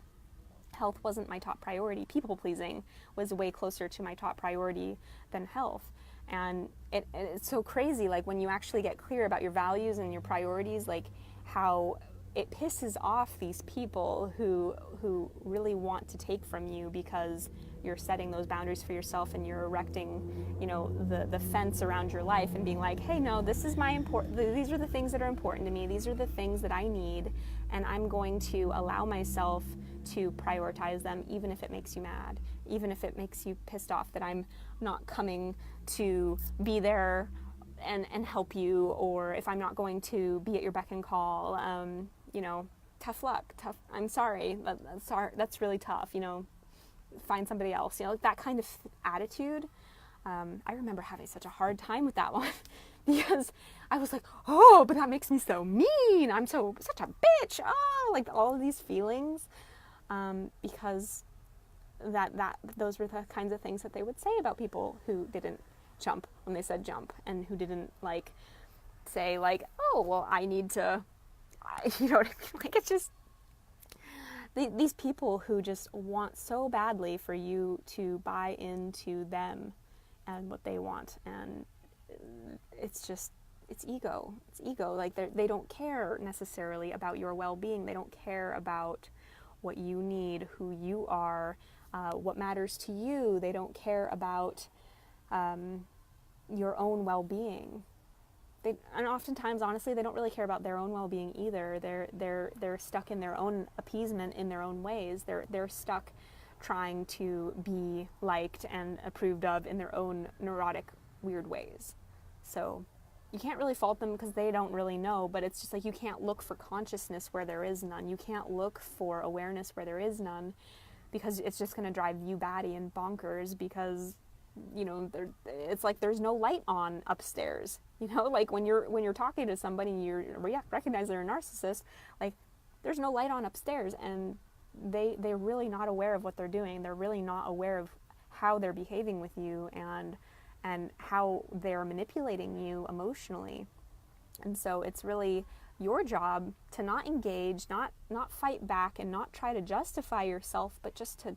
health wasn't my top priority. People-pleasing was way closer to my top priority than health. And it's so crazy, like when you actually get clear about your values and your priorities, like how it pisses off these people who really want to take from you, because you're setting those boundaries for yourself, and you're erecting, you know, the fence around your life, and being like, hey, no, this is my these are the things that are important to me. These are the things that I need, and I'm going to allow myself to prioritize them, even if it makes you mad, even if it makes you pissed off that I'm not coming to be there and help you, or if I'm not going to be at your beck and call. You know, tough luck, I'm sorry, that's really tough, you know, find somebody else, you know, like that kind of attitude. I remember having such a hard time with that one because I was like, oh, but that makes me so mean. I'm such a bitch. Oh, like all of these feelings, because those were the kinds of things that they would say about people who didn't jump when they said jump, and who didn't like say like, oh, well, I need to, you know what I mean? Like, it's just these people who just want so badly for you to buy into them and what they want, and it's ego. It's ego. Like, they don't care necessarily about your well-being. They don't care about what you need, who you are, what matters to you. They don't care about your own well-being. And oftentimes, honestly, they don't really care about their own well-being either. They're stuck in their own appeasement in their own ways. They're stuck trying to be liked and approved of in their own neurotic, weird ways. So you can't really fault them because they don't really know, but it's just like, you can't look for consciousness where there is none. You can't look for awareness where there is none, because it's just going to drive you batty and bonkers, because, you know, it's like there's no light on upstairs. You know, like when you're talking to somebody and you recognize they're a narcissist, like, there's no light on upstairs, and they're really not aware of what they're doing. They're really not aware of how they're behaving with you and how they're manipulating you emotionally. And so it's really your job to not engage, not fight back, and not try to justify yourself, but just to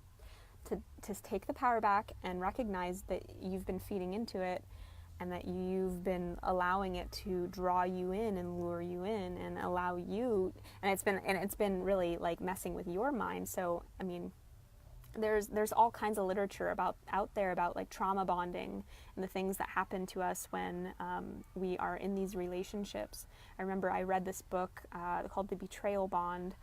take the power back and recognize that you've been feeding into it, and that you've been allowing it to draw you in and lure you in and allow you, and it's been really like messing with your mind. So I mean, there's all kinds of literature out there about like trauma bonding and the things that happen to us when we are in these relationships. I remember I read this book called The Betrayal Bond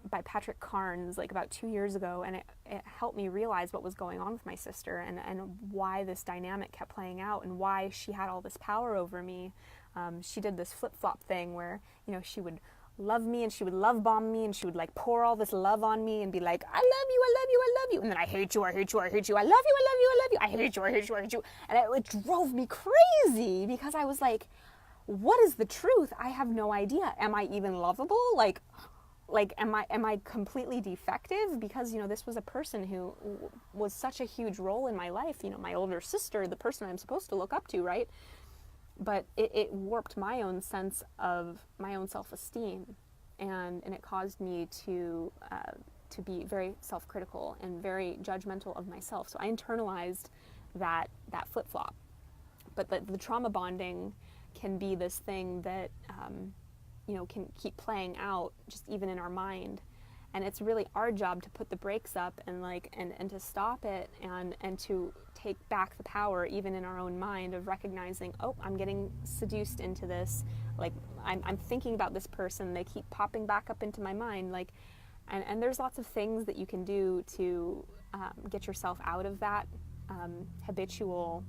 by Patrick Carnes like about 2 years ago, and it helped me realize what was going on with my sister, and why this dynamic kept playing out, and why she had all this power over me. She did this flip-flop thing where, you know, she would love me and she would love bomb me, and she would like pour all this love on me and be like, I love you, I love you, I love you, and then I hate you, I hate you, I hate you, I love you, I love you, I love you, I hate you, I hate you, I hate you, and it drove me crazy, because I was like, what is the truth? I have no idea. Am I even lovable? Like am I completely defective? Because, you know, this was a person who was such a huge role in my life, you know, my older sister, the person I'm supposed to look up to, right? But it warped my own sense of my own self-esteem, and it caused me to be very self-critical and very judgmental of myself. So I internalized that flip-flop. But the trauma bonding can be this thing that you know, can keep playing out just even in our mind, and it's really our job to put the brakes up and to stop it, and to take back the power even in our own mind of recognizing, oh, I'm getting seduced into this, like I'm thinking about this person, they keep popping back up into my mind, like, and there's lots of things that you can do to get yourself out of that habitual,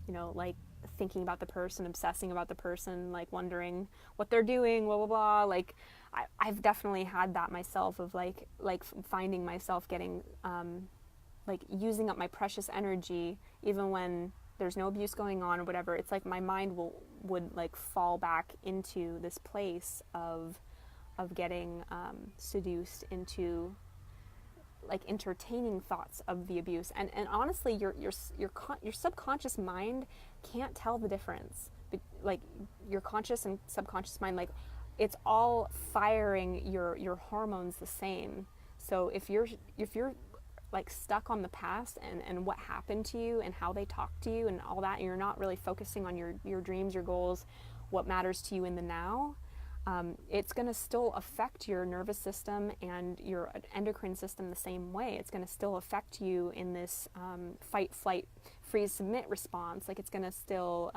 you know, like thinking about the person, obsessing about the person, like wondering what they're doing, blah blah blah. Like I've definitely had that myself, of like finding myself getting like using up my precious energy even when there's no abuse going on or whatever. It's like my mind would like fall back into this place of getting seduced into like entertaining thoughts of the abuse, and honestly your subconscious mind can't tell the difference. Like your conscious and subconscious mind, like it's all firing your hormones the same. So if you're like stuck on the past and what happened to you and how they talked to you and all that, and you're not really focusing on your dreams, your goals, what matters to you in the now, it's going to still affect your nervous system and your endocrine system the same way. It's going to still affect you in this fight, flight, freeze, submit response. Like it's going to still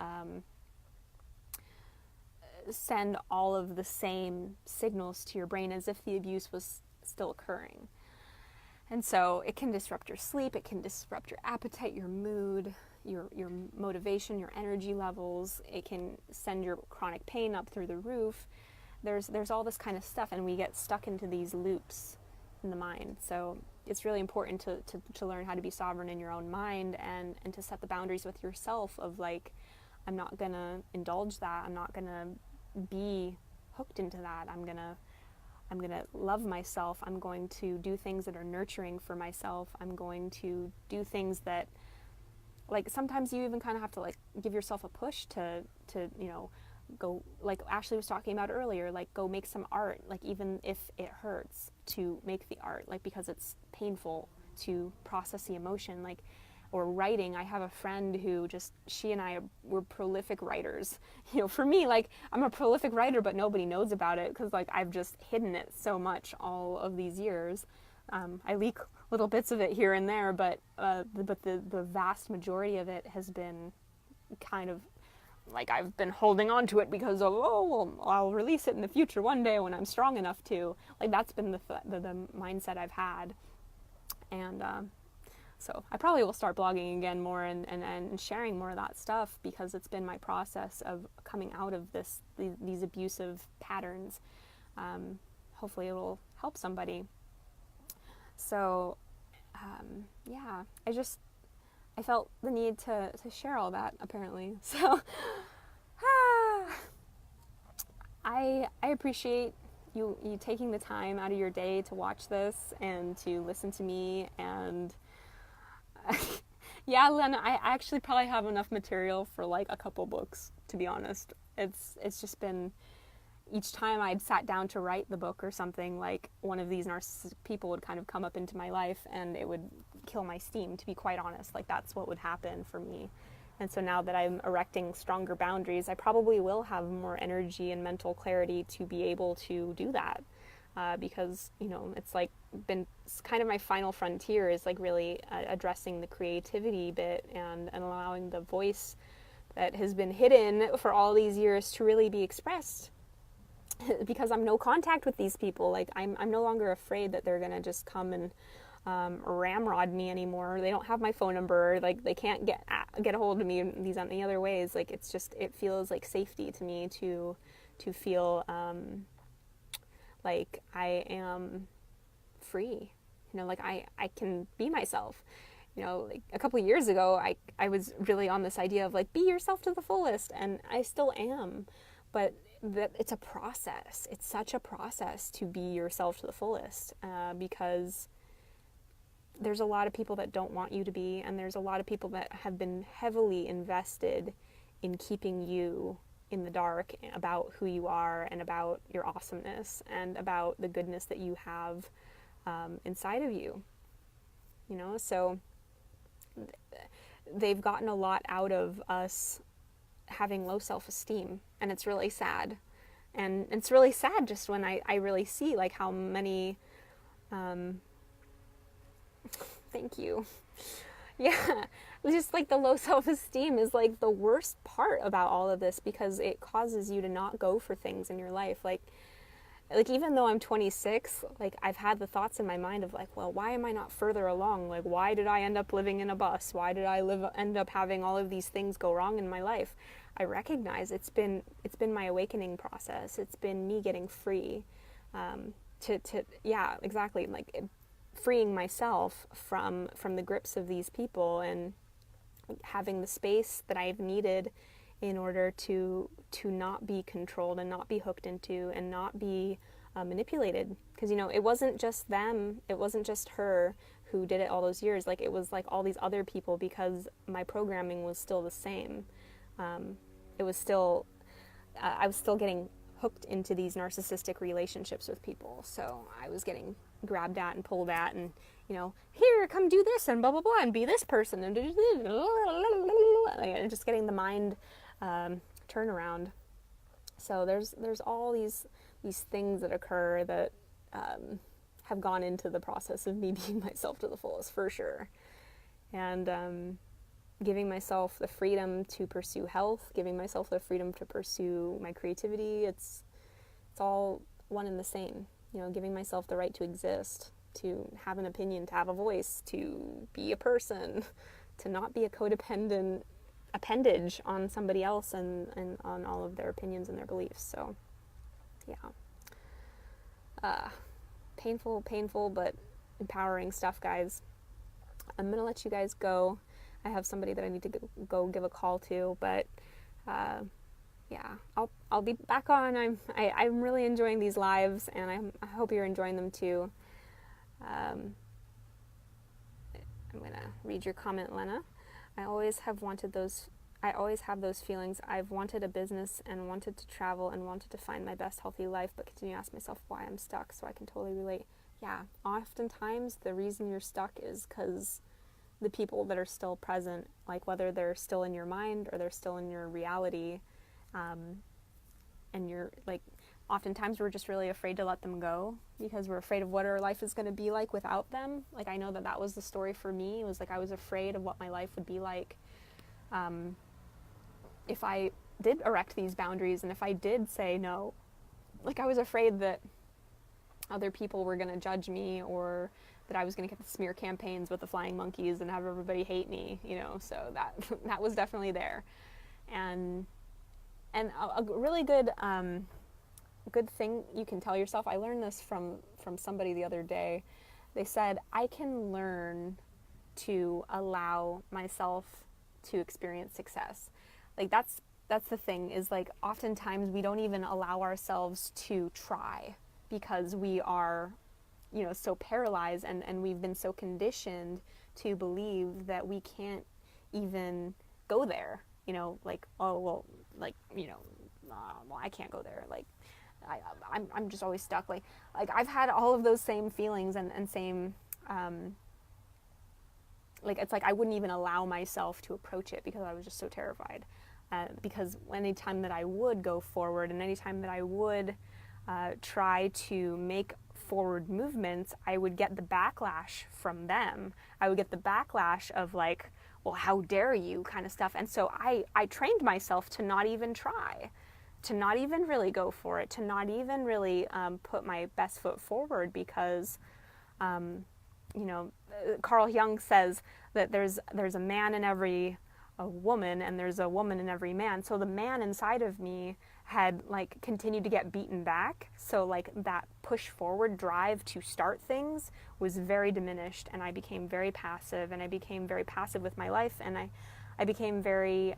send all of the same signals to your brain as if the abuse was still occurring. And so it can disrupt your sleep, it can disrupt your appetite, your mood, your motivation, your energy levels. It can send your chronic pain up through the roof. There's all this kind of stuff, and we get stuck into these loops in the mind. So it's really important to learn how to be sovereign in your own mind, and to set the boundaries with yourself of like, not gonna indulge that. I'm not gonna be hooked into that. I'm gonna love myself. I'm going to do things that are nurturing for myself. I'm going to do things that, like, sometimes you even kind of have to, like, give yourself a push to go, like Ashley was talking about earlier, like, go make some art, like, even if it hurts to make the art, like, because it's painful to process the emotion, like, or writing. I have a friend who she and I were prolific writers. For me, like, I'm a prolific writer, but nobody knows about it because, like, I've just hidden it so much all of these years. I leak little bits of it here and there, but the vast majority of it has been kind of like, I've been holding on to it because of, I'll release it in the future one day when I'm strong enough to. Like, that's been the mindset I've had. And so I probably will start blogging again more and sharing more of that stuff, because it's been my process of coming out of these abusive patterns. Hopefully it will help somebody. So, yeah, I felt the need to share all that, apparently. So, I appreciate you taking the time out of your day to watch this and to listen to me. And yeah, Len, I actually probably have enough material for like a couple books, to be honest. It's just been, each time I'd sat down to write the book or something, like, one of these narcissistic people would kind of come up into my life and it would kill my steam, to be quite honest. Like, that's what would happen for me. And so now that I'm erecting stronger boundaries, I probably will have more energy and mental clarity to be able to do that. Because, it's like it's kind of my final frontier is like really addressing the creativity bit and allowing the voice that has been hidden for all these years to really be expressed. Because I'm no contact with these people. Like, I'm no longer afraid that they're gonna just come and ramrod me anymore. They don't have my phone number. Like, they can't get a hold of me in these any other ways. Like, it feels like safety to me to feel like I am free. Like, I can be myself. Like, a couple of years ago, I was really on this idea of, like, be yourself to the fullest, and I still am. But that it's a process. It's such a process to be yourself to the fullest, because there's a lot of people that don't want you to be, and there's a lot of people that have been heavily invested in keeping you in the dark about who you are and about your awesomeness and about the goodness that you have inside of you. So they've gotten a lot out of us having low self-esteem, and it's really sad. And it's really sad just when I really see, like, how many thank you. Yeah, just like the low self-esteem is like the worst part about all of this, because it causes you to not go for things in your life. Like even though I'm 26, like, I've had the thoughts in my mind of, like, well, why am I not further along? Like, why did I end up living in a bus? Why did I end up having all of these things go wrong in my life? I recognize it's been my awakening process. It's been me getting free, yeah, exactly, like, freeing myself from the grips of these people and having the space that I've needed in order to not be controlled and not be hooked into and not be manipulated. Because, it wasn't just them, it wasn't just her who did it all those years. Like, it was like all these other people, because my programming was still the same. It was still, I was still getting hooked into these narcissistic relationships with people. So I was getting grabbed at and pulled at, and, here, come do this and blah, blah, blah, and be this person, and just getting the mind turnaround. So there's all these things that occur that have gone into the process of me being myself to the fullest, for sure. And giving myself the freedom to pursue health, giving myself the freedom to pursue my creativity, it's all one and the same. Giving myself the right to exist, to have an opinion, to have a voice, to be a person, to not be a codependent appendage on somebody else and on all of their opinions and their beliefs. So, yeah. Painful, but empowering stuff, guys. I'm going to let you guys go. I have somebody that I need to go give a call to, but Yeah, I'll be back on. I'm really enjoying these lives, and I hope you're enjoying them too. I'm gonna read your comment, Lena. I always have those feelings. I've wanted a business and wanted to travel and wanted to find my best healthy life, but continue to ask myself why I'm stuck, so I can totally relate. Yeah, oftentimes the reason you're stuck is because the people that are still present, like whether they're still in your mind or they're still in your reality, and you're like, oftentimes we're just really afraid to let them go because we're afraid of what our life is going to be like without them. Like, I know that was the story for me. It was like I was afraid of what my life would be like if I did erect these boundaries and if I did say no. Like, I was afraid that other people were going to judge me, or that I was going to get the smear campaigns with the flying monkeys and have everybody hate me, so that was definitely there. And a really good thing you can tell yourself, I learned this from somebody the other day. They said, I can learn to allow myself to experience success. Like, that's the thing, is like, oftentimes we don't even allow ourselves to try because we are, so paralyzed, and we've been so conditioned to believe that we can't even go there, like, oh, well, like, well, I can't go there, like, I'm just always stuck, like I've had all of those same feelings and same, like, it's like I wouldn't even allow myself to approach it because I was just so terrified, because anytime that I would go forward and anytime that I would try to make forward movements, I would get the backlash from them. I would get the backlash of like, well, how dare you, kind of stuff. And so I trained myself to not even try, to not even really go for it, to not even really put my best foot forward, because Carl Jung says that there's a man in every woman, and there's a woman in every man. So the man inside of me had like continued to get beaten back, so like that push forward drive to start things was very diminished, and I became very passive, with my life, and I became very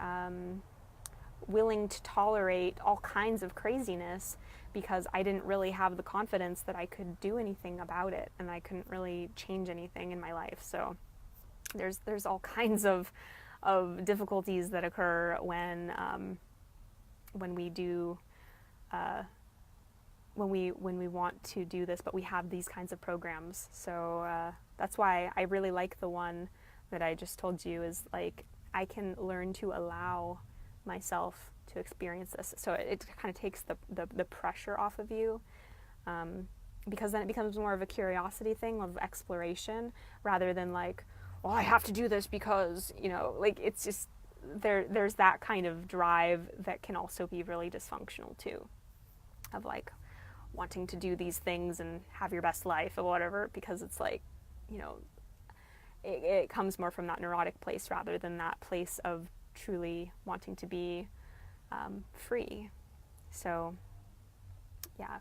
willing to tolerate all kinds of craziness because I didn't really have the confidence that I could do anything about it, and I couldn't really change anything in my life. So there's all kinds of difficulties that occur when we do when we want to do this, but we have these kinds of programs. So that's why I really like the one that I just told you, is like, I can learn to allow myself to experience this. So it kind of takes the pressure off of you, because then it becomes more of a curiosity thing, of exploration, rather than like, well, I have to do this because, like, it's just, there's that kind of drive that can also be really dysfunctional too, of like wanting to do these things and have your best life or whatever, because it's like, it comes more from that neurotic place rather than that place of truly wanting to be free. So yeah,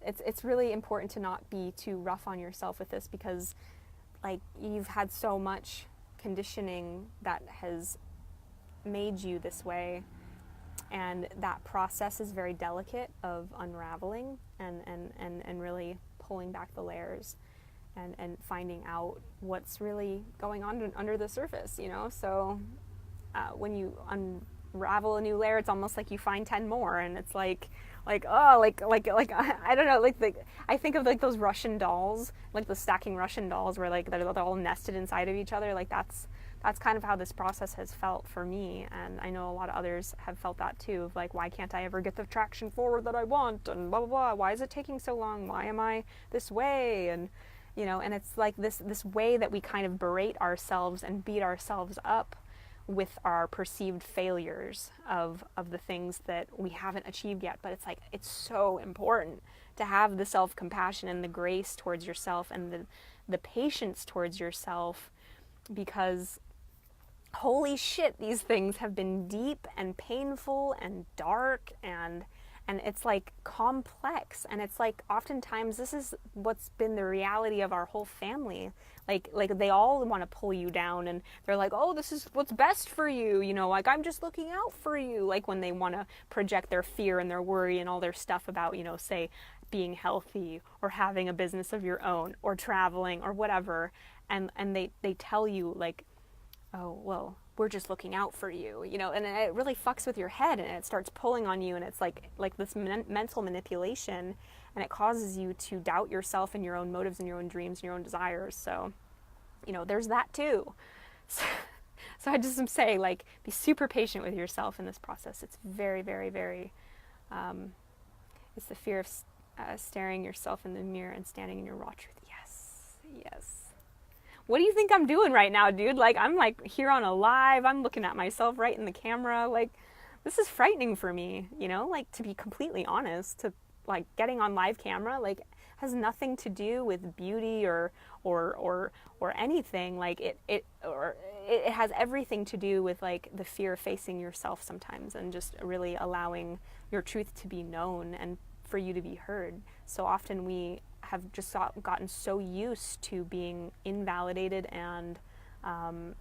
it's really important to not be too rough on yourself with this, because like, you've had so much conditioning that has made you this way, and that process is very delicate of unraveling and really pulling back the layers and finding out what's really going on under the surface, so when you unravel a new layer, it's almost like you find 10 more, and it's like I don't know, like I think of like those Russian dolls, like the stacking Russian dolls, where like they're all nested inside of each other. Like that's kind of how this process has felt for me, and I know a lot of others have felt that too, of like, why can't I ever get the traction forward that I want, and blah blah blah, why is it taking so long, why am I this way, and and it's like this way that we kind of berate ourselves and beat ourselves up with our perceived failures of the things that we haven't achieved yet. But it's like, it's so important to have the self-compassion and the grace towards yourself and the patience towards yourself, because holy shit, these things have been deep and painful and dark and and it's like complex, and it's like oftentimes this is what's been the reality of our whole family. Like they all want to pull you down, and they're like, oh, this is what's best for you, you know, like I'm just looking out for you, like when they want to project their fear and their worry and all their stuff about, you know, say being healthy or having a business of your own or traveling or whatever, and they tell you like, oh, well, we're just looking out for you, you know, and it really fucks with your head, and it starts pulling on you, and it's like this mental manipulation, and it causes you to doubt yourself and your own motives and your own dreams and your own desires. So, you know, there's that too. So I just am saying, like, be super patient with yourself in this process. It's very, very, very, it's the fear of staring yourself in the mirror and standing in your raw truth. Yes, yes. What do you think I'm doing right now, dude? Like, I'm like here on a live, I'm looking at myself right in the camera. Like, this is frightening for me, you know, like, to be completely honest, to like getting on live camera, like, has nothing to do with beauty or anything. Like it has everything to do with like the fear of facing yourself sometimes, and just really allowing your truth to be known and for you to be heard. So often we have just gotten so used to being invalidated and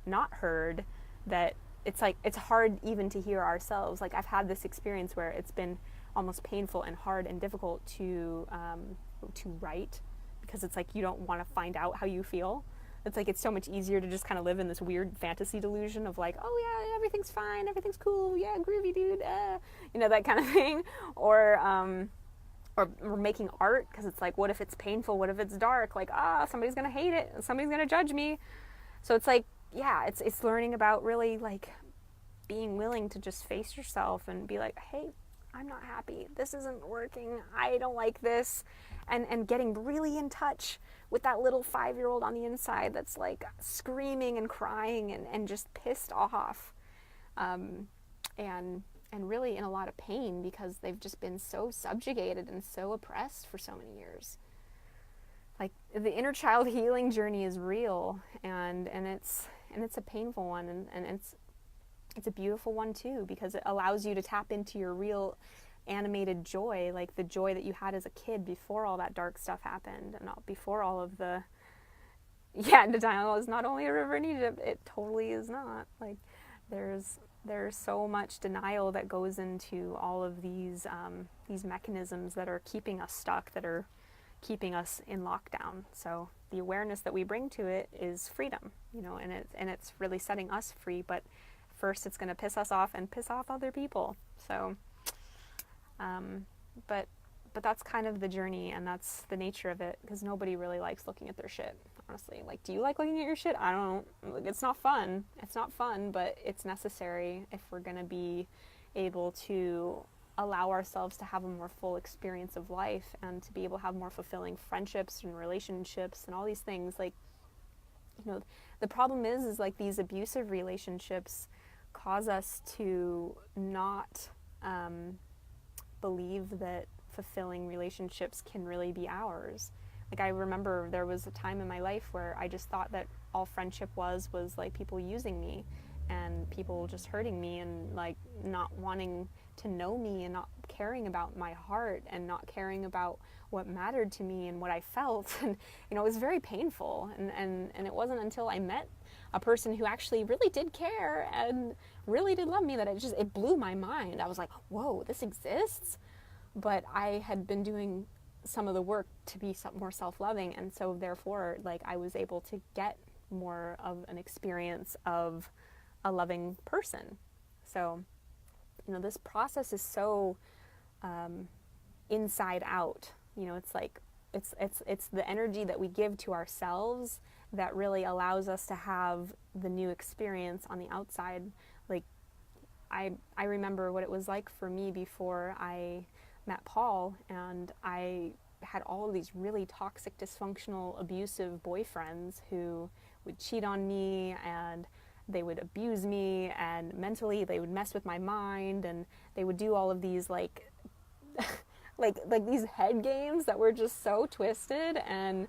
not heard that it's like it's hard even to hear ourselves. Like, I've had this experience where it's been almost painful and hard and difficult to write, because it's like you don't want to find out how you feel. It's like it's so much easier to just kind of live in this weird fantasy delusion of like, oh yeah, everything's fine, everything's cool, yeah, groovy dude, you know, that kind of thing. Or making art, because it's like, what if it's painful? What if it's dark? Like, somebody's gonna hate it, somebody's gonna judge me. So it's like, yeah, it's learning about really like being willing to just face yourself and be like, hey, I'm not happy. This isn't working. I don't like this. And getting really in touch with that little 5-year-old on the inside that's like screaming and crying and just pissed off. And really in a lot of pain, because they've just been so subjugated and so oppressed for so many years. Like, the inner child healing journey is real, and it's a painful one, and it's a beautiful one too, because it allows you to tap into your real animated joy, like the joy that you had as a kid before all that dark stuff happened, and not before all of the, denial is not only a river in Egypt, it totally is not. Like, there's so much denial that goes into all of these mechanisms that are keeping us stuck, that are keeping us in lockdown. So the awareness that we bring to it is freedom, you know, and it's really setting us free. But first, it's going to piss us off and piss off other people. So, but that's kind of the journey, and that's the nature of it, because nobody really likes looking at their shit. Honestly, like, do you like looking at your shit? I don't. It's not fun. It's not fun, but it's necessary if we're going to be able to allow ourselves to have a more full experience of life, and to be able to have more fulfilling friendships and relationships and all these things. Like, you know, the problem is like these abusive relationships cause us to not believe that fulfilling relationships can really be ours. Like, I remember there was a time in my life where I just thought that all friendship was like people using me, and people just hurting me, and like not wanting to know me, and not caring about my heart, and not caring about what mattered to me and what I felt. And, you know, it was very painful. And it wasn't until I met a person who actually really did care and really did love me that it blew my mind. I was like, whoa, this exists? But I had been doing some of the work to be more self-loving, and so therefore, like, I was able to get more of an experience of a loving person. So, you know, this process is so inside out. You know, it's like it's the energy that we give to ourselves that really allows us to have the new experience on the outside. Like, I remember what it was like for me before I met Paul, and I had all of these really toxic, dysfunctional, abusive boyfriends who would cheat on me, and they would abuse me, and mentally they would mess with my mind, and they would do all of these like like these head games that were just so twisted, and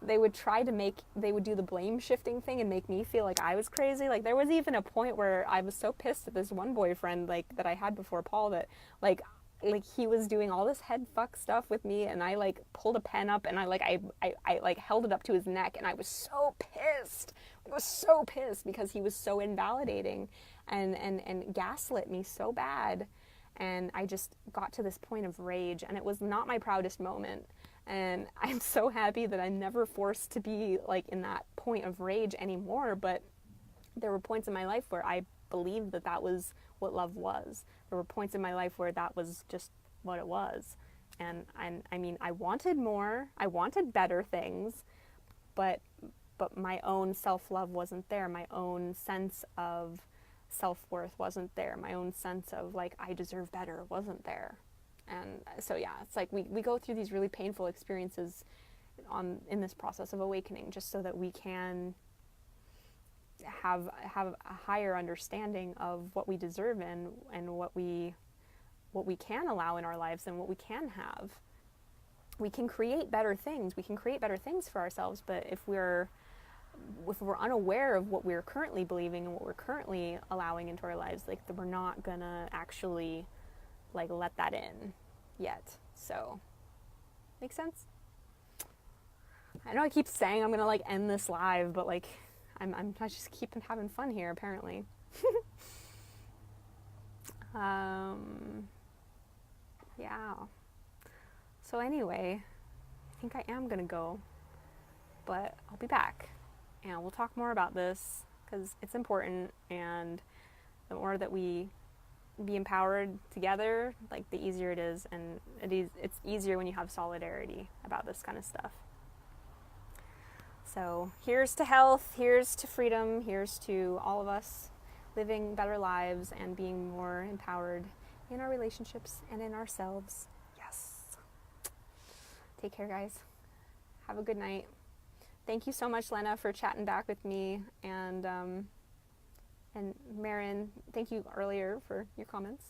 they would do the blame shifting thing and make me feel like I was crazy. Like, there was even a point where I was so pissed at this one boyfriend, like, that I had before Paul, that like like he was doing all this head fuck stuff with me, and I like pulled a pen up and I like held it up to his neck, and I was so pissed. I was so pissed because he was so invalidating and gaslit me so bad. And I just got to this point of rage, and it was not my proudest moment. And I'm so happy that I'm never forced to be like in that point of rage anymore. But there were points in my life where I believed that that was what love was. There were points in my life where that was just what it was. And I mean, I wanted more. I wanted better things, but my own self-love wasn't there. My own sense of self-worth wasn't there. My own sense of like I deserve better wasn't there. And so yeah, it's like we go through these really painful experiences in this process of awakening, just so that we can have a higher understanding of what we deserve and what we can allow in our lives and what we can have. We can create better things. We can create better things for ourselves, but if we're unaware of what we're currently believing and what we're currently allowing into our lives, like we're not gonna actually like let that in yet. So, make sense? I know I keep saying I'm gonna like end this live, but like I just keep having fun here apparently. Yeah. So anyway, I think I am gonna go, but I'll be back and we'll talk more about this because it's important, and the more that we be empowered together, like the easier it is, and it's easier when you have solidarity about this kind of stuff. So here's to health, here's to freedom, here's to all of us living better lives and being more empowered in our relationships and in ourselves. Yes. Take care, guys. Have a good night. Thank you so much, Lena, for chatting back with me, and Marin, thank you earlier for your comments,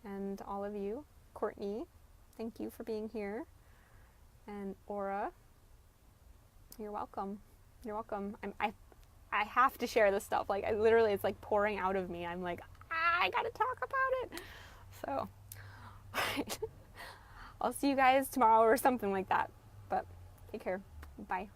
and all of you. Courtney, thank you for being here, and Aura, you're welcome. You're welcome. I have to share this stuff. Like, it's like pouring out of me. I'm like, I gotta talk about it. So, I'll see you guys tomorrow or something like that. But take care. Bye.